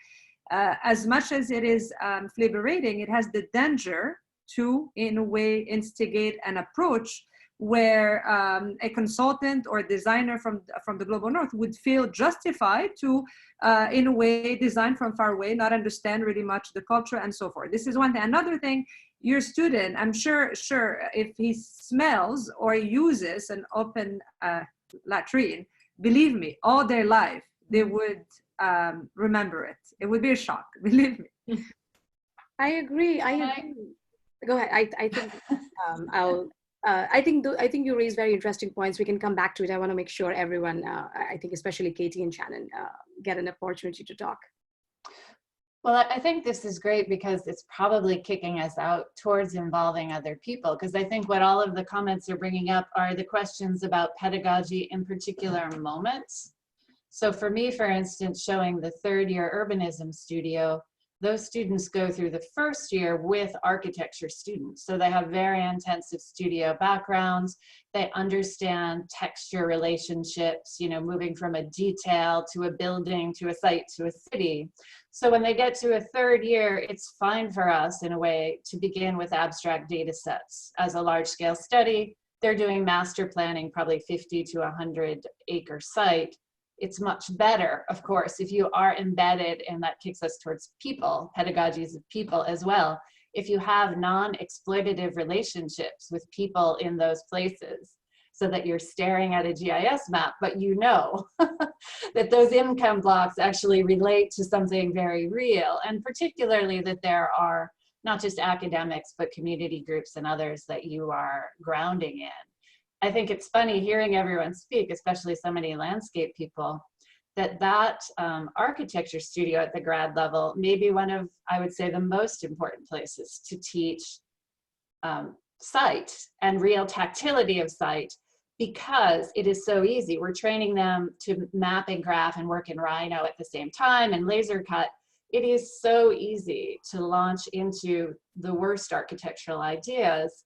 as much as it is liberating, it has the danger to, in a way, instigate an approach where a consultant or a designer from the global north would feel justified to, in a way, design from far away, not understand really much the culture and so forth. This is one thing. Another thing, your student, I'm sure if he smells or uses an open latrine, believe me, all their life, they would remember it. It would be a shock, believe me. I agree. Go ahead. I think I think you raise very interesting points. We can come back to it. I want to make sure everyone, I think especially Katie and Shannon, get an opportunity to talk. Well, I think this is great because it's probably kicking us out towards involving other people, because I think what all of the comments are bringing up are the questions about pedagogy in particular moments. So for me, for instance, showing the third-year urbanism studio, those students go through the first year with architecture students. So they have very intensive studio backgrounds. They understand texture relationships, moving from a detail to a building, to a site, to a city. So when they get to a third year, it's fine for us in a way to begin with abstract data sets. As a large scale study, they're doing master planning, probably 50 to 100 acre site. It's much better, of course, if you are embedded, and that kicks us towards people, pedagogies of people as well. If you have non-exploitative relationships with people in those places, so that you're staring at a GIS map, but that those income blocks actually relate to something very real, and particularly that there are not just academics, but community groups and others that you are grounding in. I think it's funny hearing everyone speak, especially so many landscape people, that architecture studio at the grad level may be one of, I would say, the most important places to teach site and real tactility of site, because it is so easy. We're training them to map and graph and work in Rhino at the same time and laser cut. It is so easy to launch into the worst architectural ideas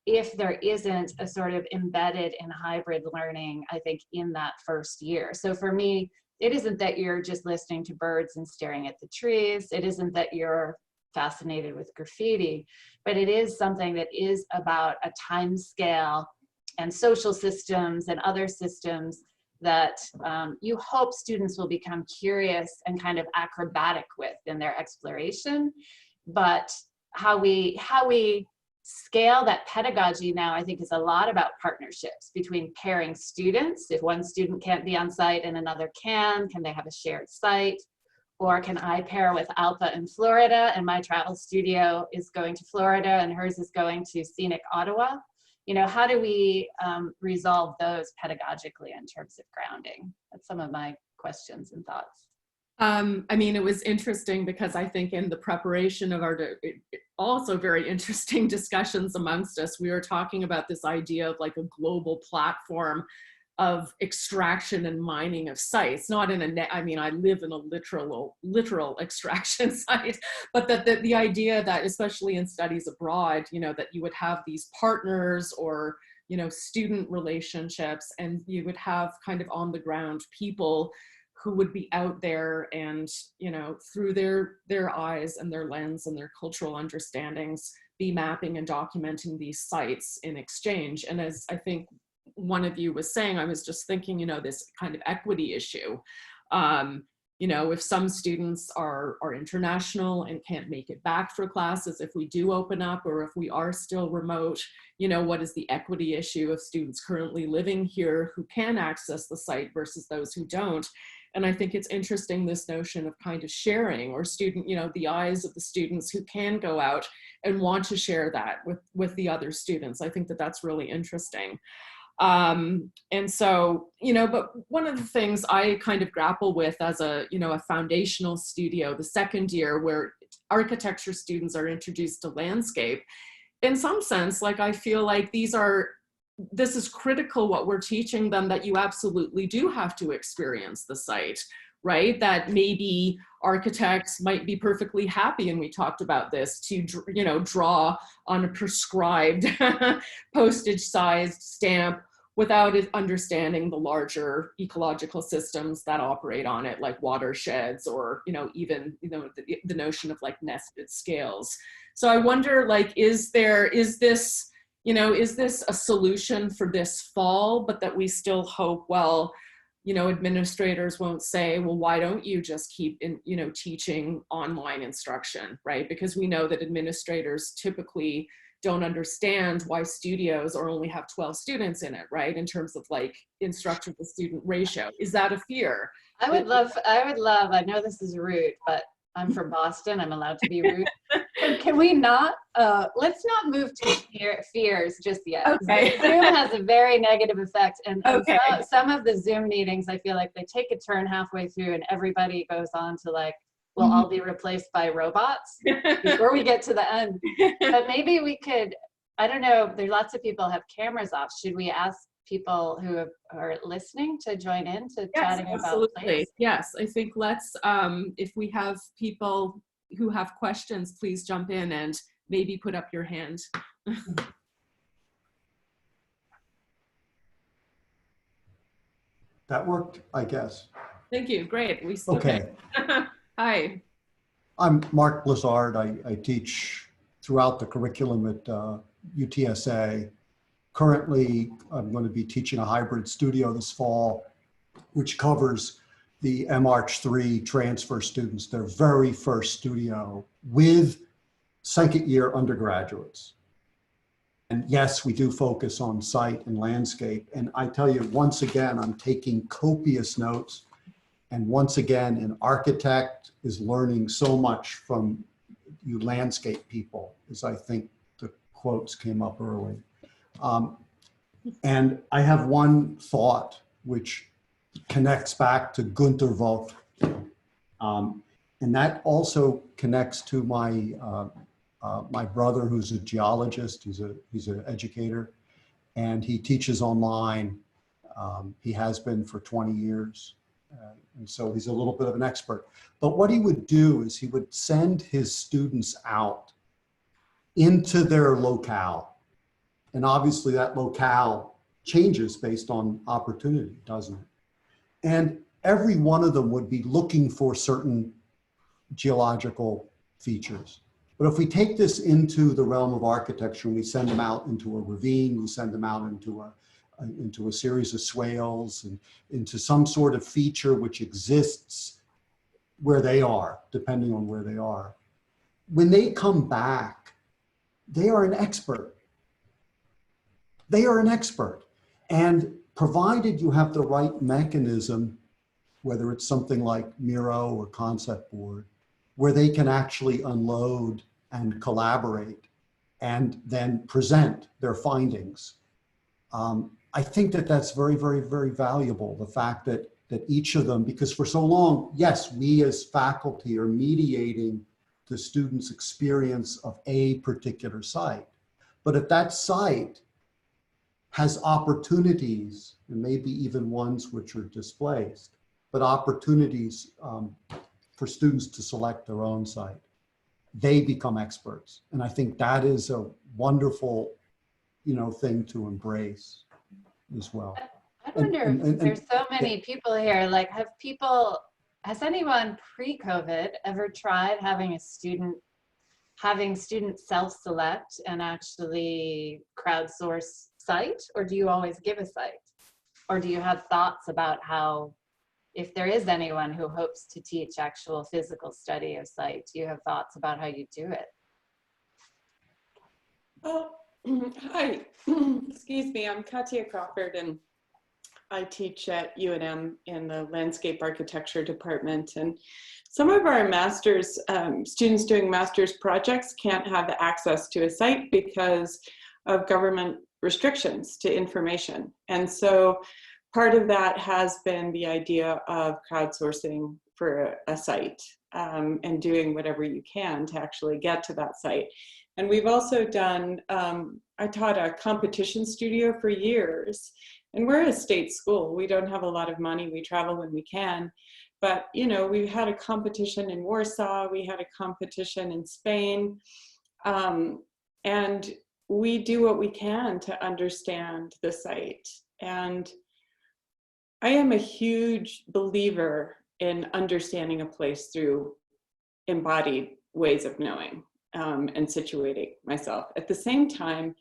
if there isn't a sort of embedded and hybrid learning, I think, in that first year. So for me, it isn't that you're just listening to birds and staring at the trees. It isn't that you're fascinated with graffiti, but it is something that is about a time scale and social systems and other systems that you hope students will become curious and kind of acrobatic with in their exploration. But how we scale that pedagogy now, I think, is a lot about partnerships between pairing students. If one student can't be on site and another can they have a shared site? Or can I pair with Alpa in Florida and my travel studio is going to Florida and hers is going to scenic Ottawa? You know, how do we resolve those pedagogically in terms of grounding? That's some of my questions and thoughts. I mean, it was interesting because I think in the preparation of our also very interesting discussions amongst us, we were talking about this idea of like a global platform of extraction and mining of sites, not in a I mean, I live in a literal extraction site, but that the idea that, especially in studies abroad, you know, that you would have these partners or, you know, student relationships, and you would have kind of on the ground people who would be out there and, you know, through their eyes and their lens and their cultural understandings, be mapping and documenting these sites in exchange. And as I think one of you was saying, I was just thinking, you know, this kind of equity issue. You know, if some students are international and can't make it back for classes, if we do open up, or if we are still remote, you know, what is the equity issue of students currently living here who can access the site versus those who don't? And I think it's interesting, this notion of kind of sharing, or student, you know, the eyes of the students who can go out and want to share that with the other students. I think that that's really interesting. And so, you know, but one of the things I kind of grapple with as a, you know, a foundational studio, the second year, where architecture students are introduced to landscape, in some sense, like, I feel like this is critical what we're teaching them, that you absolutely do have to experience the site, right? That maybe architects might be perfectly happy, and we talked about this, to, you know, draw on a prescribed postage-sized stamp without understanding the larger ecological systems that operate on it, like watersheds, or, you know, even, you know, the notion of like nested scales. So I wonder, like, is this, you know, is this a solution for this fall, but that we still hope, well, you know, administrators won't say, well, why don't you just keep you know, teaching online instruction, right? Because we know that administrators typically don't understand why studios or only have 12 students in it, right? In terms of like instructor to student ratio. Is that a fear? I would love, I know this is rude, but I'm from Boston, I'm allowed to be rude. Can we not, let's not move to fears just yet. Okay. Zoom has a very negative effect. And Okay. some of the Zoom meetings, I feel like they take a turn halfway through and everybody goes on to like, we'll all be replaced by robots before we get to the end. But maybe we could, I don't know, there's lots of people have cameras off. Should we ask people who are listening to join in to chatting about place? Yes, I think let's, if we have people who have questions, please jump in and maybe put up your hand. That worked, I guess. Thank you, great. We still Okay. Hi. I'm Mark Blizzard. I teach throughout the curriculum at UTSA. Currently, I'm going to be teaching a hybrid studio this fall, which covers the MArch3 transfer students, their very first studio, with second year undergraduates. And yes, we do focus on site and landscape. And I tell you, once again, I'm taking copious notes. And once again, an architect is learning so much from you landscape people, as I think the quotes came up early. And I have one thought which connects back to Günter Wolf. And that also connects to my my brother, who's a geologist. He's an educator. and he teaches online. He has been for 20 years. And so he's a little bit of an expert. But what he would do is he would send his students out into their locale. And obviously that locale changes based on opportunity, doesn't it? And every one of them would be looking for certain geological features. But if we take this into the realm of architecture and we send them out into a ravine, we send them out into a series of swales and into some sort of feature which exists where they are, depending on where they are. When they come back, they are an expert. They are an expert. And provided you have the right mechanism, whether it's something like Miro or Concept Board, where they can actually unload and collaborate and then present their findings. I think that that's very, very, very valuable. The fact that each of them, because for so long, yes, we as faculty are mediating the student's experience of a particular site. But if that site has opportunities, and maybe even ones which are displaced, but opportunities for students to select their own site, they become experts. And I think that is a wonderful, thing to embrace as well. I wonder if there's so many people here, like has anyone pre-COVID ever tried having students self-select and actually crowdsource site? Or do you always give a site? Or do you have thoughts about how, if there is anyone who hopes to teach actual physical study of site, do you have thoughts about how you do it? Hi, excuse me, I'm Katia Crawford and I teach at UNM in the landscape architecture department. And some of our master's, students doing master's projects can't have access to a site because of government restrictions to information. And so part of that has been the idea of crowdsourcing for a site and doing whatever you can to actually get to that site. And we've also done, I taught a competition studio for years, and we're a state school. We don't have a lot of money. We travel when we can. But, we had a competition in Warsaw. We had a competition in Spain. And we do what we can to understand the site. And I am a huge believer in understanding a place through embodied ways of knowing and situating myself. At the same time,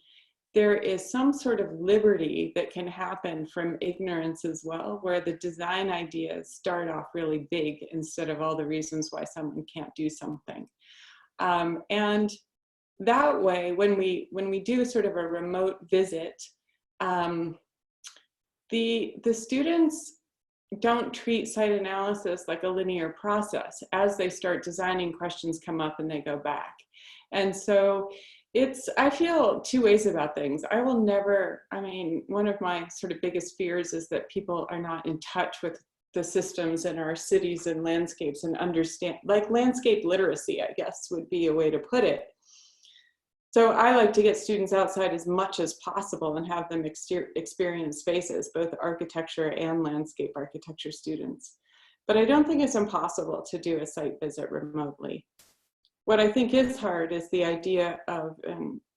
there is some sort of liberty that can happen from ignorance as well, where the design ideas start off really big instead of all the reasons why someone can't do something. And that way, when we do sort of a remote visit, the students don't treat site analysis like a linear process. As they start designing, questions come up and they go back. And so I feel two ways about things. One of my sort of biggest fears is that people are not in touch with the systems in our cities and landscapes and understand, like landscape literacy, I guess would be a way to put it. So I like to get students outside as much as possible and have them experience spaces, both architecture and landscape architecture students. But I don't think it's impossible to do a site visit remotely. What I think is hard is the idea of,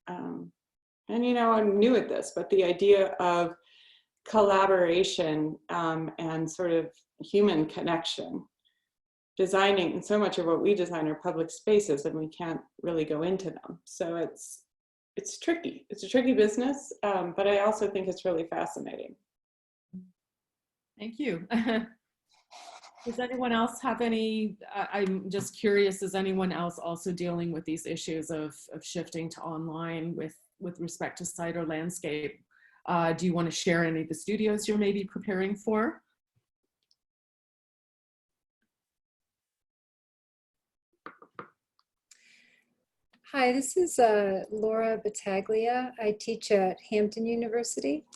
I'm new at this, but the idea of collaboration and sort of human connection. Designing, and so much of what we design are public spaces and we can't really go into them. So it's tricky. It's a tricky business, but I also think it's really fascinating. Thank you. Does anyone else have any, I'm just curious, is anyone else also dealing with these issues of shifting to online with respect to site or landscape? Do you want to share any of the studios you're maybe preparing for? Hi, this is Laura Battaglia. I teach at Hampton University.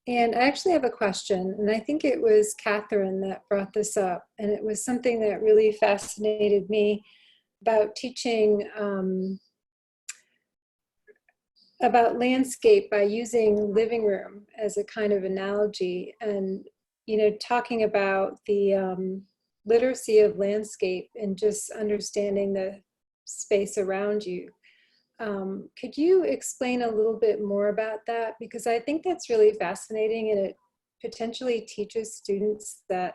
And I actually have a question, and I think it was Catherine that brought this up, and it was something that really fascinated me about teaching about landscape by using living room as a kind of analogy, and talking about the literacy of landscape and just understanding the space around you. Could you explain a little bit more about that? Because I think that's really fascinating, and it potentially teaches students that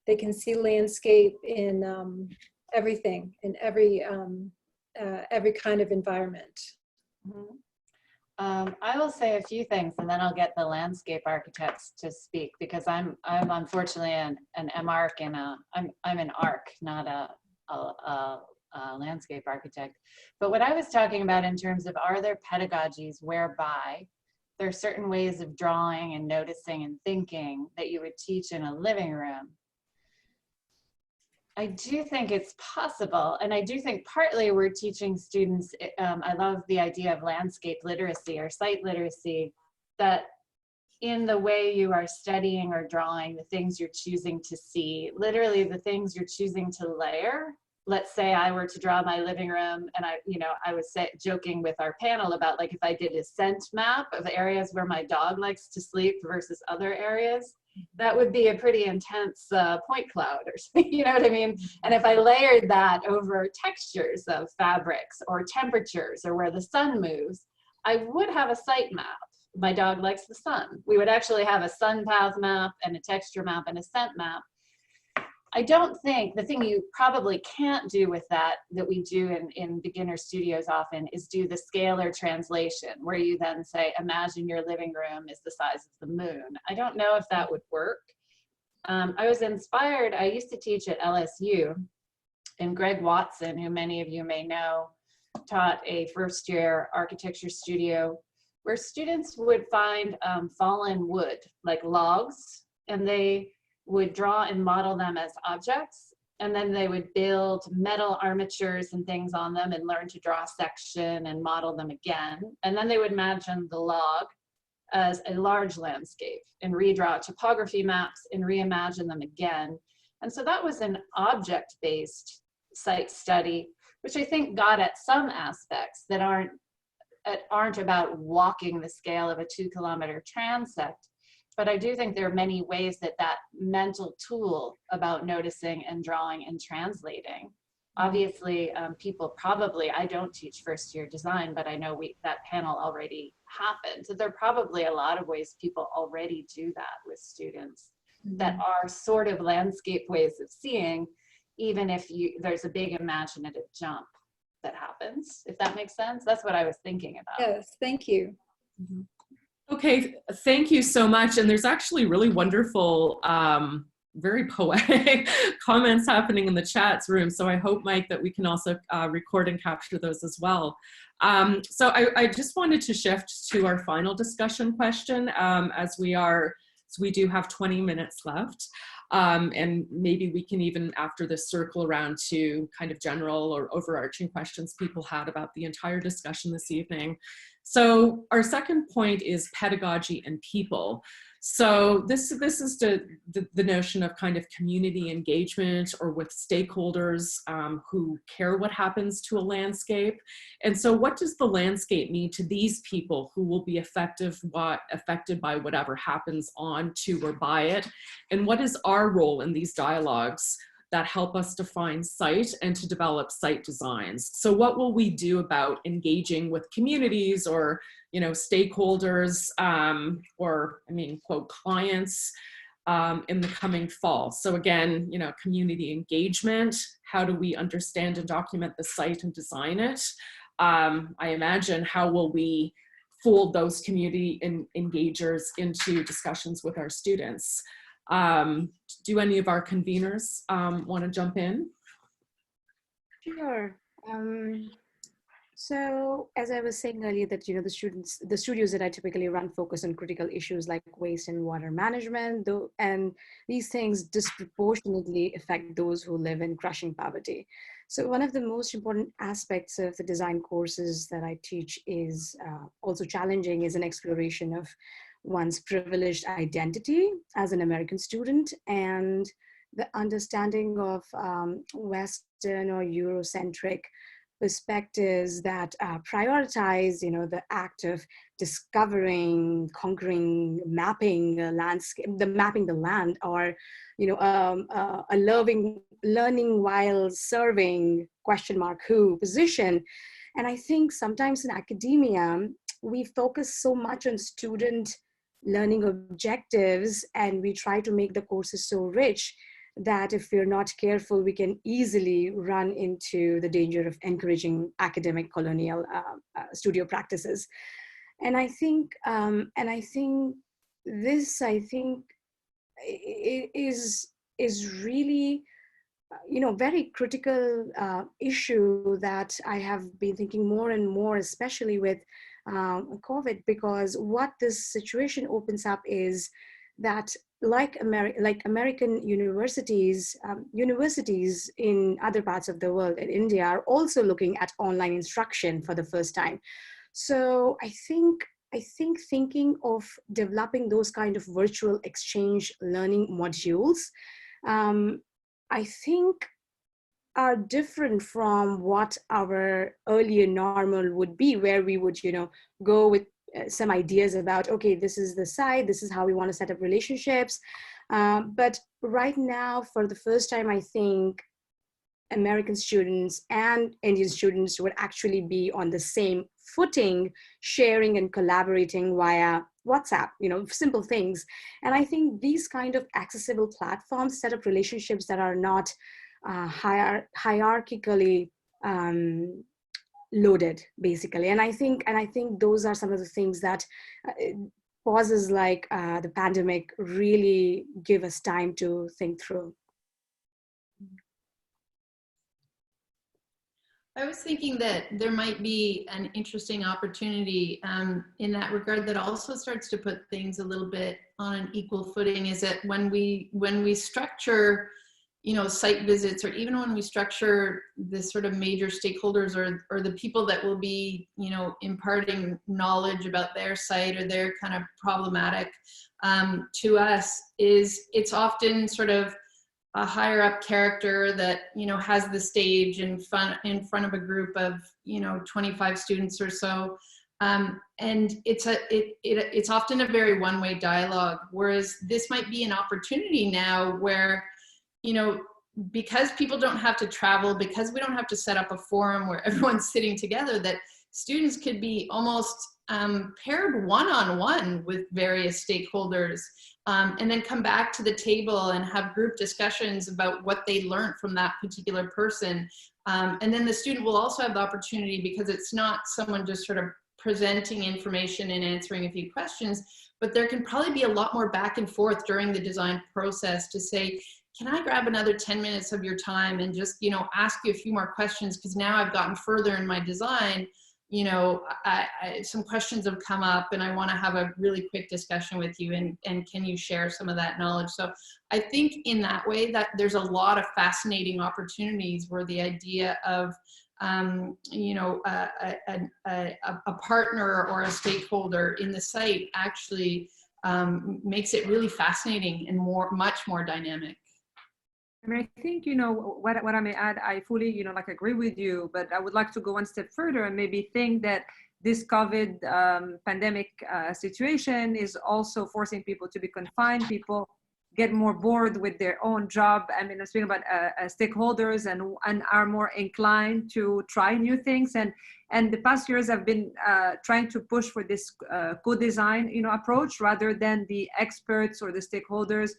they can see landscape in everything, in every kind of environment. Mm-hmm. I will say a few things, and then I'll get the landscape architects to speak, because I'm unfortunately an MArch and I'm an ARC, not a landscape architect. But what I was talking about in terms of, are there pedagogies whereby there are certain ways of drawing and noticing and thinking that you would teach in a living room? I do think it's possible, and I do think partly we're teaching students, I love the idea of landscape literacy or site literacy, that in the way you are studying or drawing, the things you're choosing to see, literally the things you're choosing to layer. Let's say I were to draw my living room, and I was joking with our panel about, like, if I did a scent map of areas where my dog likes to sleep versus other areas, that would be a pretty intense point cloud or something, you know what I mean? And if I layered that over textures of fabrics or temperatures or where the sun moves, I would have a site map. My dog likes the sun. We would actually have a sun path map and a texture map and a scent map. I don't think, the thing you probably can't do with that we do in beginner studios often, is do the scalar translation, where you then say, imagine your living room is the size of the moon. I don't know if that would work. I was inspired, I used to teach at LSU, and Greg Watson, who many of you may know, taught a first-year architecture studio where students would find fallen wood, like logs, and they would draw and model them as objects, and then they would build metal armatures and things on them and learn to draw section and model them again. And then they would imagine the log as a large landscape and redraw topography maps and reimagine them again. And so that was an object-based site study, which I think got at some aspects that aren't about walking the scale of a 2-kilometer transect. But I do think there are many ways that mental tool about noticing and drawing and translating. Obviously, people probably, I don't teach first-year design, but I know that panel already happened. So there are probably a lot of ways people already do that with students that are sort of landscape ways of seeing, even if there's a big imaginative jump that happens, if that makes sense. That's what I was thinking about. Yes, thank you. Mm-hmm. Okay, thank you so much. And there's actually really wonderful, very poetic comments happening in the chats room. So I hope, Mike, that we can also record and capture those as well. So I just wanted to shift to our final discussion question, as we do have 20 minutes left. And maybe we can even, after this, circle around to kind of general or overarching questions people had about the entire discussion this evening. So our second point is pedagogy and people. So this is the notion of kind of community engagement, or with stakeholders who care what happens to a landscape. And so what does the landscape mean to these people who will be affected by whatever happens on, to, or by it? And what is our role in these dialogues that help us define site and to develop site designs? So what will we do about engaging with communities, or stakeholders, or quote, clients in the coming fall? So again, community engagement, how do we understand and document the site and design it? I imagine, how will we fold those community engagers into discussions with our students? Do any of our conveners want to jump in? Sure. So as I was saying earlier, that the studios that I typically run focus on critical issues like waste and water management, and these things disproportionately affect those who live in crushing poverty. So one of the most important aspects of the design courses that I teach is also challenging, is an exploration of one's privileged identity as an American student, and the understanding of Western or Eurocentric perspectives that prioritize, the act of discovering, conquering, mapping a landscape, mapping the land, or, a learning while serving, who position. And I think sometimes in academia, we focus so much on student learning objectives, and we try to make the courses so rich that if we're not careful, we can easily run into the danger of encouraging academic colonial studio practices. And I think this is really, very critical issue that I have been thinking more and more, especially with COVID, because what this situation opens up is that like American universities, universities in other parts of the world, in India, are also looking at online instruction for the first time. So I think thinking of developing those kind of virtual exchange learning modules, I think are different from what our earlier normal would be, where we would, go with some ideas about, okay, this is the site, this is how we want to set up relationships. But right now, for the first time, I think American students and Indian students would actually be on the same footing, sharing and collaborating via WhatsApp, simple things. And I think these kind of accessible platforms set up relationships that are not hierarchically loaded, basically. And I think those are some of the things that pauses like the pandemic really give us time to think through. I was thinking that there might be an interesting opportunity in that regard that also starts to put things a little bit on an equal footing, is that when we structure site visits, or even when we structure this sort of major stakeholders or the people that will be, imparting knowledge about their site or their kind of problematic to us, it's often sort of a higher up character that, has the stage in front of a group of, 25 students or so. And it's often a very one-way dialogue, whereas this might be an opportunity now where, because people don't have to travel, because we don't have to set up a forum where everyone's sitting together, that students could be almost paired one-on-one with various stakeholders, and then come back to the table and have group discussions about what they learned from that particular person. And then the student will also have the opportunity, because it's not someone just sort of presenting information and answering a few questions, but there can probably be a lot more back and forth during the design process to say, can I grab another 10 minutes of your time and just, ask you a few more questions, because now I've gotten further in my design, some questions have come up and I want to have a really quick discussion with you, and can you share some of that knowledge? So I think in that way that there's a lot of fascinating opportunities where the idea of a partner or a stakeholder in the site actually makes it really fascinating and much more dynamic. I mean, I think, what I may add, I fully, agree with you, but I would like to go one step further and maybe think that this COVID pandemic situation is also forcing people to be confined. People get more bored with their own job. I mean, I'm speaking about stakeholders and are more inclined to try new things. And the past years have been trying to push for this co-design, approach, rather than the experts or the stakeholders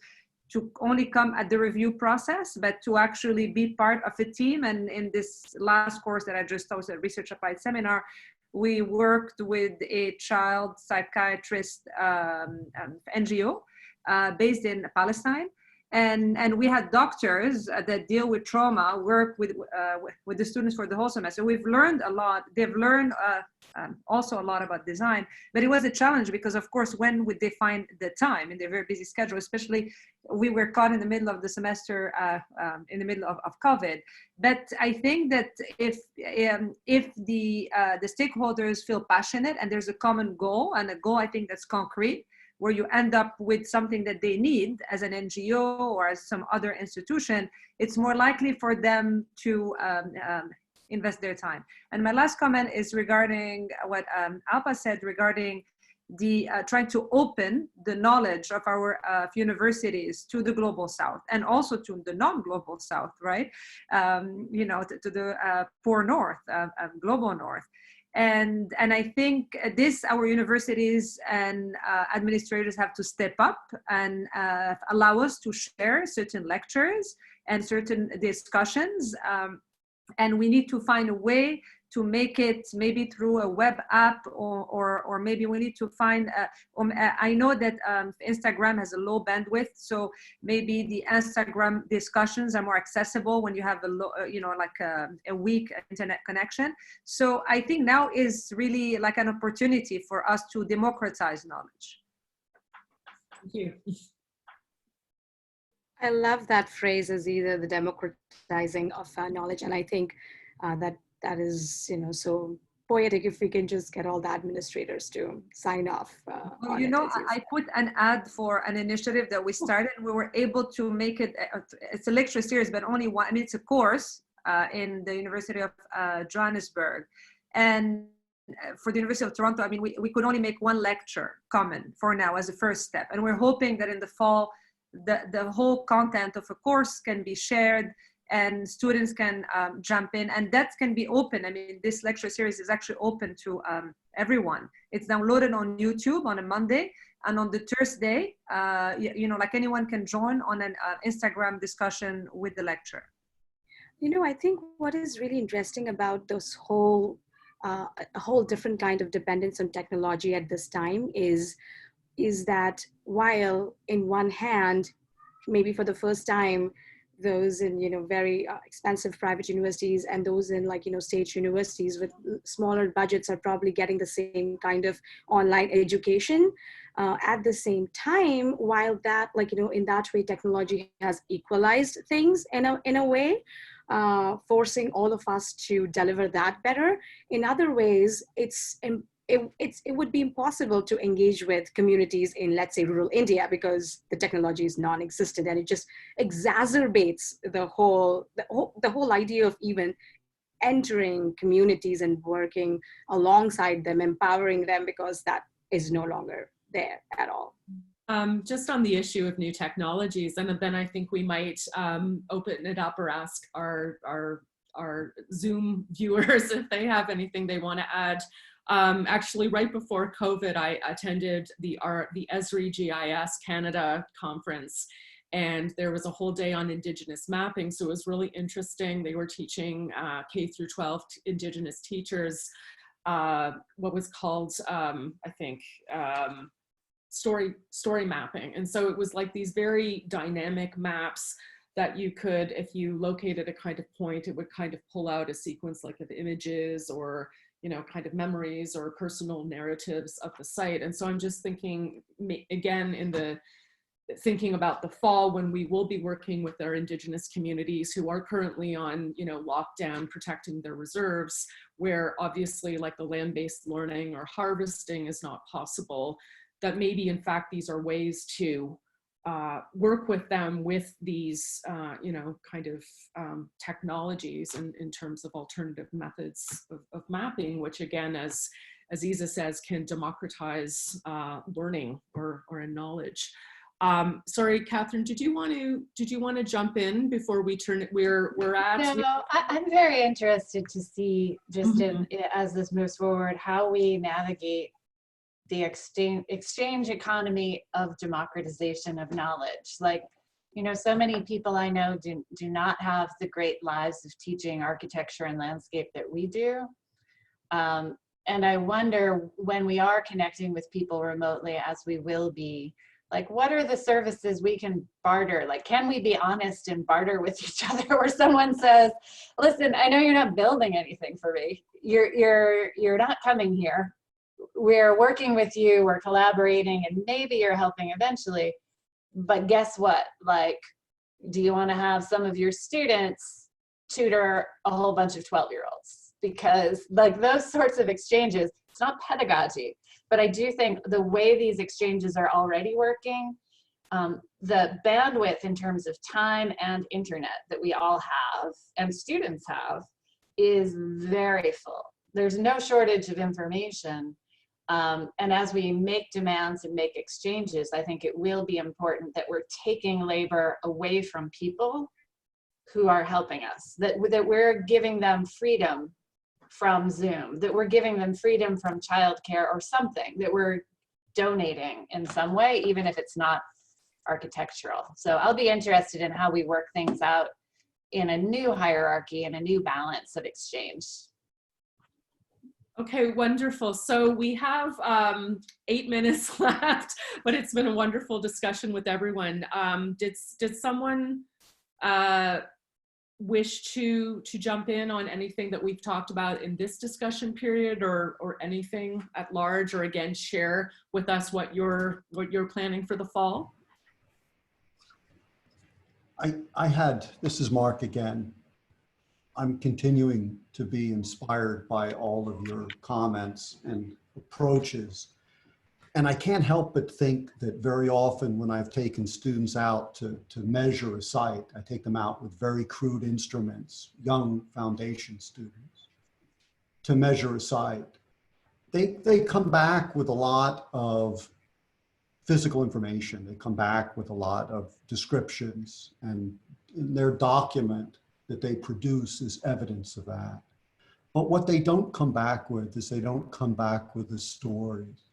to only come at the review process, but to actually be part of a team. And in this last course that I just taught, a research applied seminar, we worked with a child psychiatrist NGO based in Palestine. And we had doctors that deal with trauma work with the students for the whole semester. We've learned a lot. They've learned also a lot about design, but it was a challenge because, of course, when would they find the time in their very busy schedule? Especially, we were caught in the middle of the semester, in the middle of COVID. But I think that if the stakeholders feel passionate and there's a common goal, and a goal I think that's concrete, where you end up with something that they need as an NGO or as some other institution, it's more likely for them to invest their time. And my last comment is regarding what Alpa said regarding the trying to open the knowledge of our universities to the global south and also to the non-global south, right? You know, to the poor north, global north. And I think this, our universities and administrators have to step up and allow us to share certain lectures and certain discussions. And we need to find a way to make it maybe through a web app, or maybe we need to find, I know that Instagram has a low bandwidth, so maybe the Instagram discussions are more accessible when you have a low, you know, like a weak internet connection. So I think now is really like an opportunity for us to democratize knowledge. Thank you. I love that phrase, Aziza, the democratizing of knowledge. And I think that is, you know, so poetic if we can just get all the administrators to sign off. Well, you know, I put an ad for an initiative that we started. We were able to make it, it's a lecture series, but only one, I mean, it's a course in the University of Johannesburg. And for the University of Toronto, I mean, we could only make one lecture common for now as a first step. And we're hoping that in the fall, the whole content of a course can be shared and students can jump in, and that can be open. I mean, this lecture series is actually open to everyone. It's downloaded on YouTube on a Monday, and on the Thursday, you know, like anyone can join on an Instagram discussion with the lecture. You know, I think what is really interesting about this whole, a whole different kind of dependence on technology at this time is that while in one hand, maybe for the first time, those in, you know, very expensive private universities and those in, like, you know, state universities with smaller budgets are probably getting the same kind of online education. At the same time, while that, like, you know, in that way, technology has equalized things in a way, forcing all of us to deliver that better. In other ways, it would be impossible to engage with communities in, let's say, rural India, because the technology is non-existent, and it just exacerbates the whole idea of even entering communities and working alongside them, empowering them, because that is no longer there at all. Just on the issue of new technologies, and then I think we might open it up or ask our Zoom viewers if they have anything they want to add. Actually, right before COVID, I attended the Esri GIS Canada conference, and there was a whole day on Indigenous mapping. So it was really interesting. They were teaching K through 12 Indigenous teachers what was called, I think, story mapping. And so it was like these very dynamic maps that you could, if you located a kind of point, it would kind of pull out a sequence like of images or, you know, kind of memories or personal narratives of the site. And so I'm just thinking, again, thinking about the fall, when we will be working with our Indigenous communities who are currently on, you know, lockdown, protecting their reserves, where obviously like the land-based learning or harvesting is not possible, that maybe in fact these are ways to work with them with these, you know, kind of technologies in terms of alternative methods of mapping, which again, as Aziza says, can democratize learning or knowledge. Sorry, Catherine, did you want to jump in before we turn it? We're at. No, I'm very interested to see just as this moves forward, how we navigate the exchange economy of democratization of knowledge. Like, you know, so many people I know do not have the great lives of teaching architecture and landscape that we do. And I wonder, when we are connecting with people remotely, as we will be, like, what are the services we can barter? Like, can we be honest and barter with each other, where someone says, listen, I know you're not building anything for me. You're not coming here. We're working with you, we're collaborating, and maybe you're helping eventually. But guess what? Like, do you want to have some of your students tutor a whole bunch of 12-year-olds? Because like those sorts of exchanges, it's not pedagogy, but I do think the way these exchanges are already working, the bandwidth in terms of time and internet that we all have and students have is very full. There's no shortage of information. And as we make demands and make exchanges, I think it will be important that we're taking labor away from people who are helping us, that we're giving them freedom from Zoom, that we're giving them freedom from childcare or something, that we're donating in some way, even if it's not architectural. So I'll be interested in how we work things out in a new hierarchy and a new balance of exchange. Okay, wonderful. So we have 8 minutes left, but it's been a wonderful discussion with everyone. Did someone wish to jump in on anything that we've talked about in this discussion period, or anything at large, or again share with us what you're planning for the fall? This is Mark again. I'm continuing to be inspired by all of your comments and approaches. And I can't help but think that very often when I've taken students out to measure a site, I take them out with very crude instruments, young foundation students, to measure a site. They come back with a lot of physical information. They come back with a lot of descriptions, and in their document that they produce is evidence of that. But what they don't come back with is they don't come back with the stories.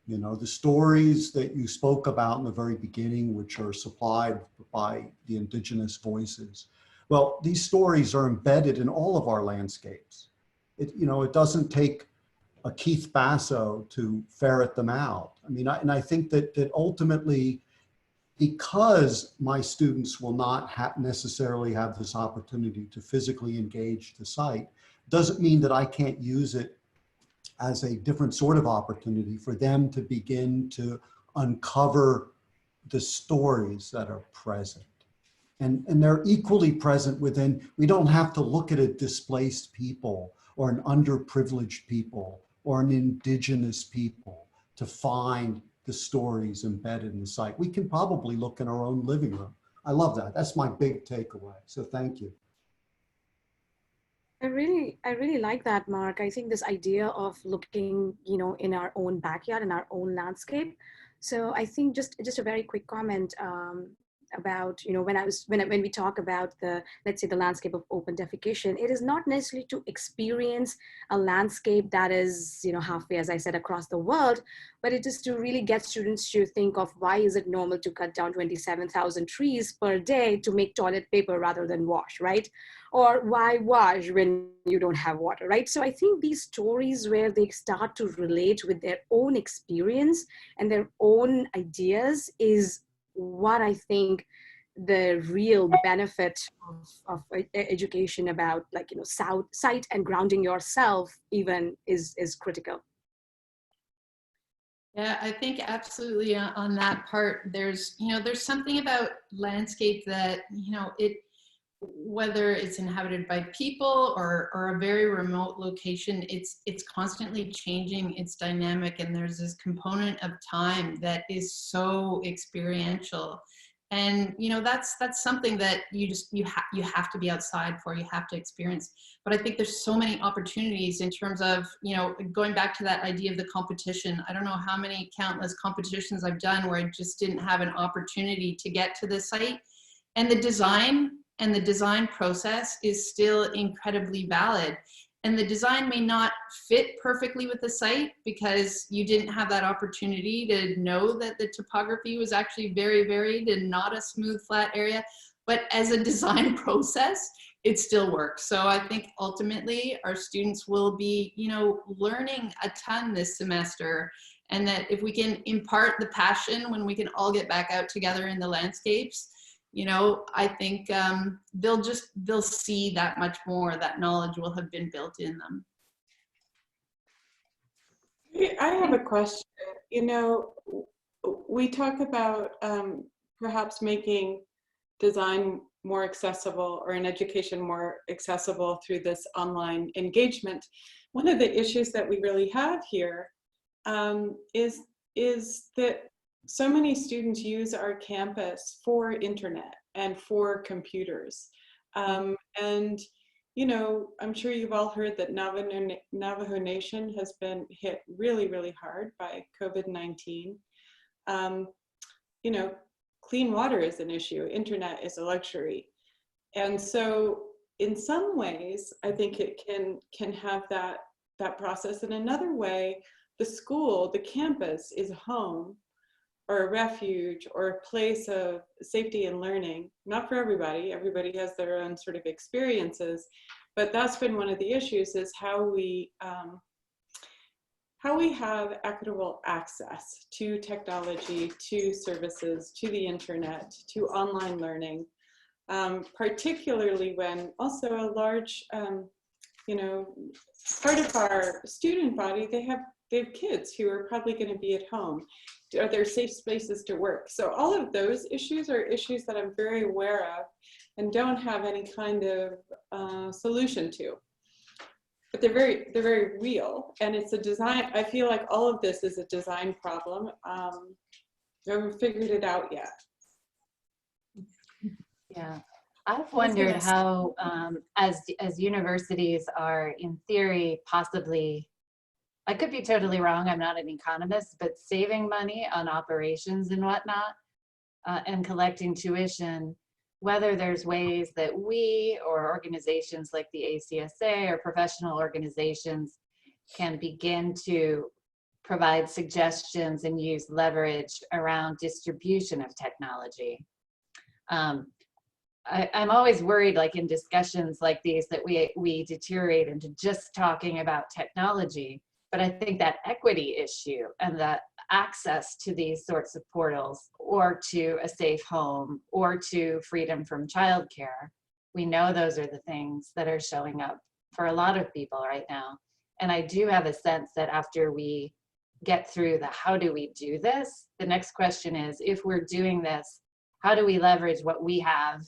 You know, the stories that you spoke about in the very beginning, which are supplied by the indigenous voices. Well, these stories are embedded in all of our landscapes. It doesn't take a Keith Basso to ferret them out. I mean, I think that ultimately, because my students will not necessarily have this opportunity to physically engage the site, doesn't mean that I can't use it as a different sort of opportunity for them to begin to uncover the stories that are present. And they're equally present within, we don't have to look at a displaced people or an underprivileged people or an indigenous people to find the stories embedded in the site. We can probably look in our own living room. I love that. That's my big takeaway. So thank you. I really like that, Mark. I think this idea of looking, in our own backyard, in our own landscape. So I think just a very quick comment about, when we talk about let's say the landscape of open defecation, it is not necessarily to experience a landscape that is, halfway, as I said, across the world, but it is to really get students to think of why is it normal to cut down 27,000 trees per day to make toilet paper rather than wash, right? Or why wash when you don't have water, right? So I think these stories where they start to relate with their own experience and their own ideas is what I think the real benefit of education about, sight and grounding yourself even is critical. Yeah, I think absolutely on that part, there's something about landscape that, whether it's inhabited by people or a very remote location, it's constantly changing, it's dynamic, and there's this component of time that is so experiential. And that's something that you have to be outside for, you have to experience. But I think there's so many opportunities in terms of, going back to that idea of the competition. I don't know how many countless competitions I've done where I just didn't have an opportunity to get to the site. And the design process is still incredibly valid. And the design may not fit perfectly with the site because you didn't have that opportunity to know that the topography was actually very varied and not a smooth, flat area. But as a design process, it still works. So I think ultimately our students will be, learning a ton this semester. And that if we can impart the passion when we can all get back out together in the landscapes, I think they'll see that much more. That knowledge will have been built in them. I have a question. We talk about perhaps making design more accessible or an education more accessible through this online engagement. One of the issues that we really have here is that so many students use our campus for internet and for computers. And, you know, I'm sure you've all heard that Navajo Nation has been hit really, really hard by COVID-19. You know, clean water is an issue, internet is a luxury. And so in some ways, I think it can have that process. In another way, the school, the campus is a home or a refuge or a place of safety and learning. Not for everybody. Everybody has their own sort of experiences, but that's been one of the issues, is how we have equitable access to technology, to services, to the internet, to online learning, particularly when also a large, you know, part of our student body, they have kids who are probably going to be at home. Are there safe spaces to work? So all of those issues are issues that I'm very aware of and don't have any kind of solution to. But they're very real, and it's a design. I feel like all of this is a design problem. I haven't figured it out yet. Yeah, I've wondered how, as universities are in theory possibly, I could be totally wrong, I'm not an economist, but saving money on operations and whatnot, and collecting tuition, whether there's ways that we or organizations like the ACSA or professional organizations can begin to provide suggestions and use leverage around distribution of technology. I'm always worried, like in discussions like these, that we deteriorate into just talking about technology. But I think that equity issue and the access to these sorts of portals, or to a safe home, or to freedom from childcare, we know those are the things that are showing up for a lot of people right now. And I do have a sense that after we get through the how do we do this, the next question is, if we're doing this, how do we leverage what we have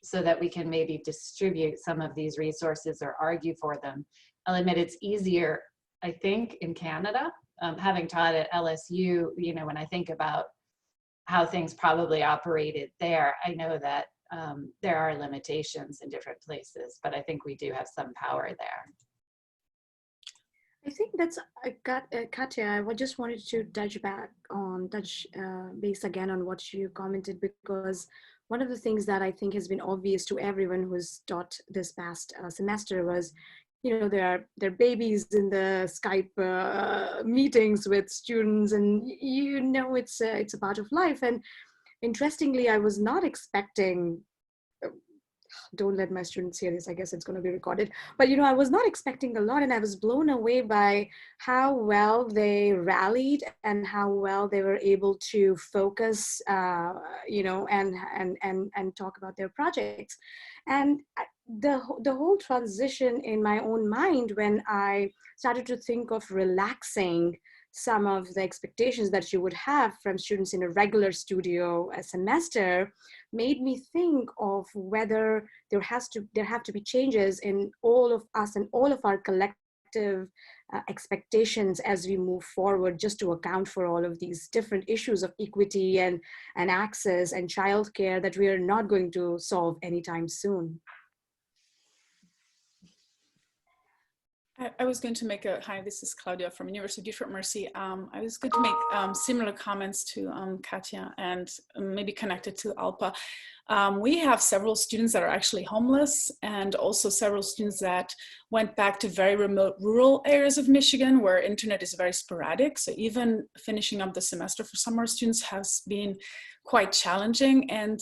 so that we can maybe distribute some of these resources or argue for them? I'll admit it's easier, I think, in Canada. Having taught at LSU, you know, when I think about how things probably operated there, I know that there are limitations in different places, but I think we do have some power there. I think that's, Katya, I just wanted to touch base again on what you commented, because one of the things that I think has been obvious to everyone who's taught this past semester was, you know, there are babies in the Skype meetings with students, and you know, it's a part of life. And interestingly, I was not expecting, don't let my students hear this, I guess it's going to be recorded, but you know, I was not expecting a lot, and I was blown away by how well they rallied and how well they were able to focus, you know, and talk about their projects. And the whole transition in my own mind, when I started to think of relaxing some of the expectations that you would have from students in a regular studio a semester, made me think of whether there have to be changes in all of us and all of our collective expectations as we move forward, just to account for all of these different issues of equity and access and childcare that we are not going to solve anytime soon. I was going to make hi, this is Claudia from University of Mercy. I was going to make similar comments to Katya, and maybe connected to Alpa. We have several students that are actually homeless, and also several students that went back to very remote rural areas of Michigan where internet is very sporadic. So even finishing up the semester for some of our students has been quite challenging. And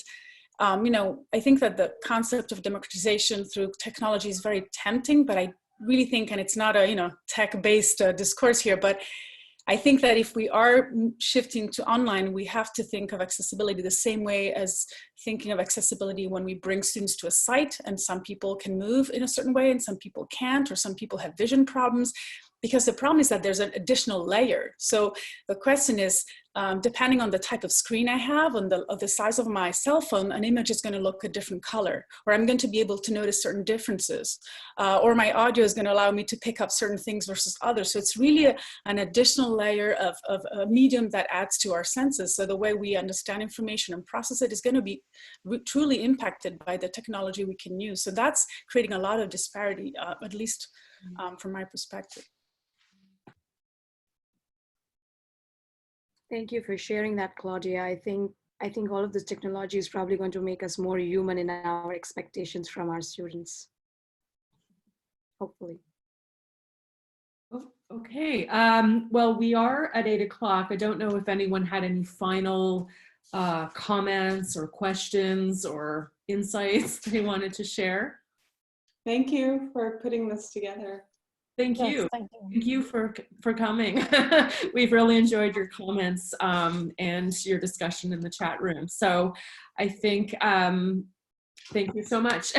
you know, I think that the concept of democratization through technology is very tempting, but I really think, and it's not a, you know, tech-based discourse here, but I think that if we are shifting to online, we have to think of accessibility the same way as thinking of accessibility when we bring students to a site, and some people can move in a certain way and some people can't, or some people have vision problems. because the problem is that there's an additional layer. So the question is, depending on the type of screen I have, on the size of my cell phone, an image is going to look a different color, or I'm going to be able to notice certain differences, or my audio is going to allow me to pick up certain things versus others. So it's really an additional layer of a medium that adds to our senses. So the way we understand information and process it is going to be truly impacted by the technology we can use. So that's creating a lot of disparity, at least from my perspective. Thank you for sharing that, Claudia. I think all of this technology is probably going to make us more human in our expectations from our students. Hopefully. Okay, well, we are at 8 o'clock. I don't know if anyone had any final comments or questions or insights they wanted to share. Thank you for putting this together. Thank Yes, you. thank you. Thank you for coming. We've really enjoyed your comments and your discussion in the chat room. So I think, thank you so much.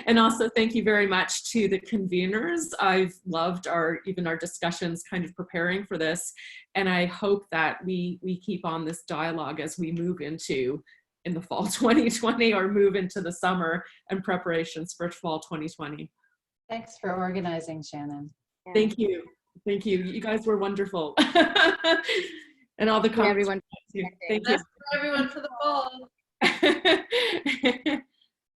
And also thank you very much to the conveners. I've loved even our discussions kind of preparing for this. And I hope that we keep on this dialogue as we move in the fall 2020 or move into the summer and preparations for fall 2020. Thanks for organizing, Shannon. Yeah. Thank you. Thank you. You guys were wonderful. And all the comments. Everyone. Thank you. That's for everyone for the fall.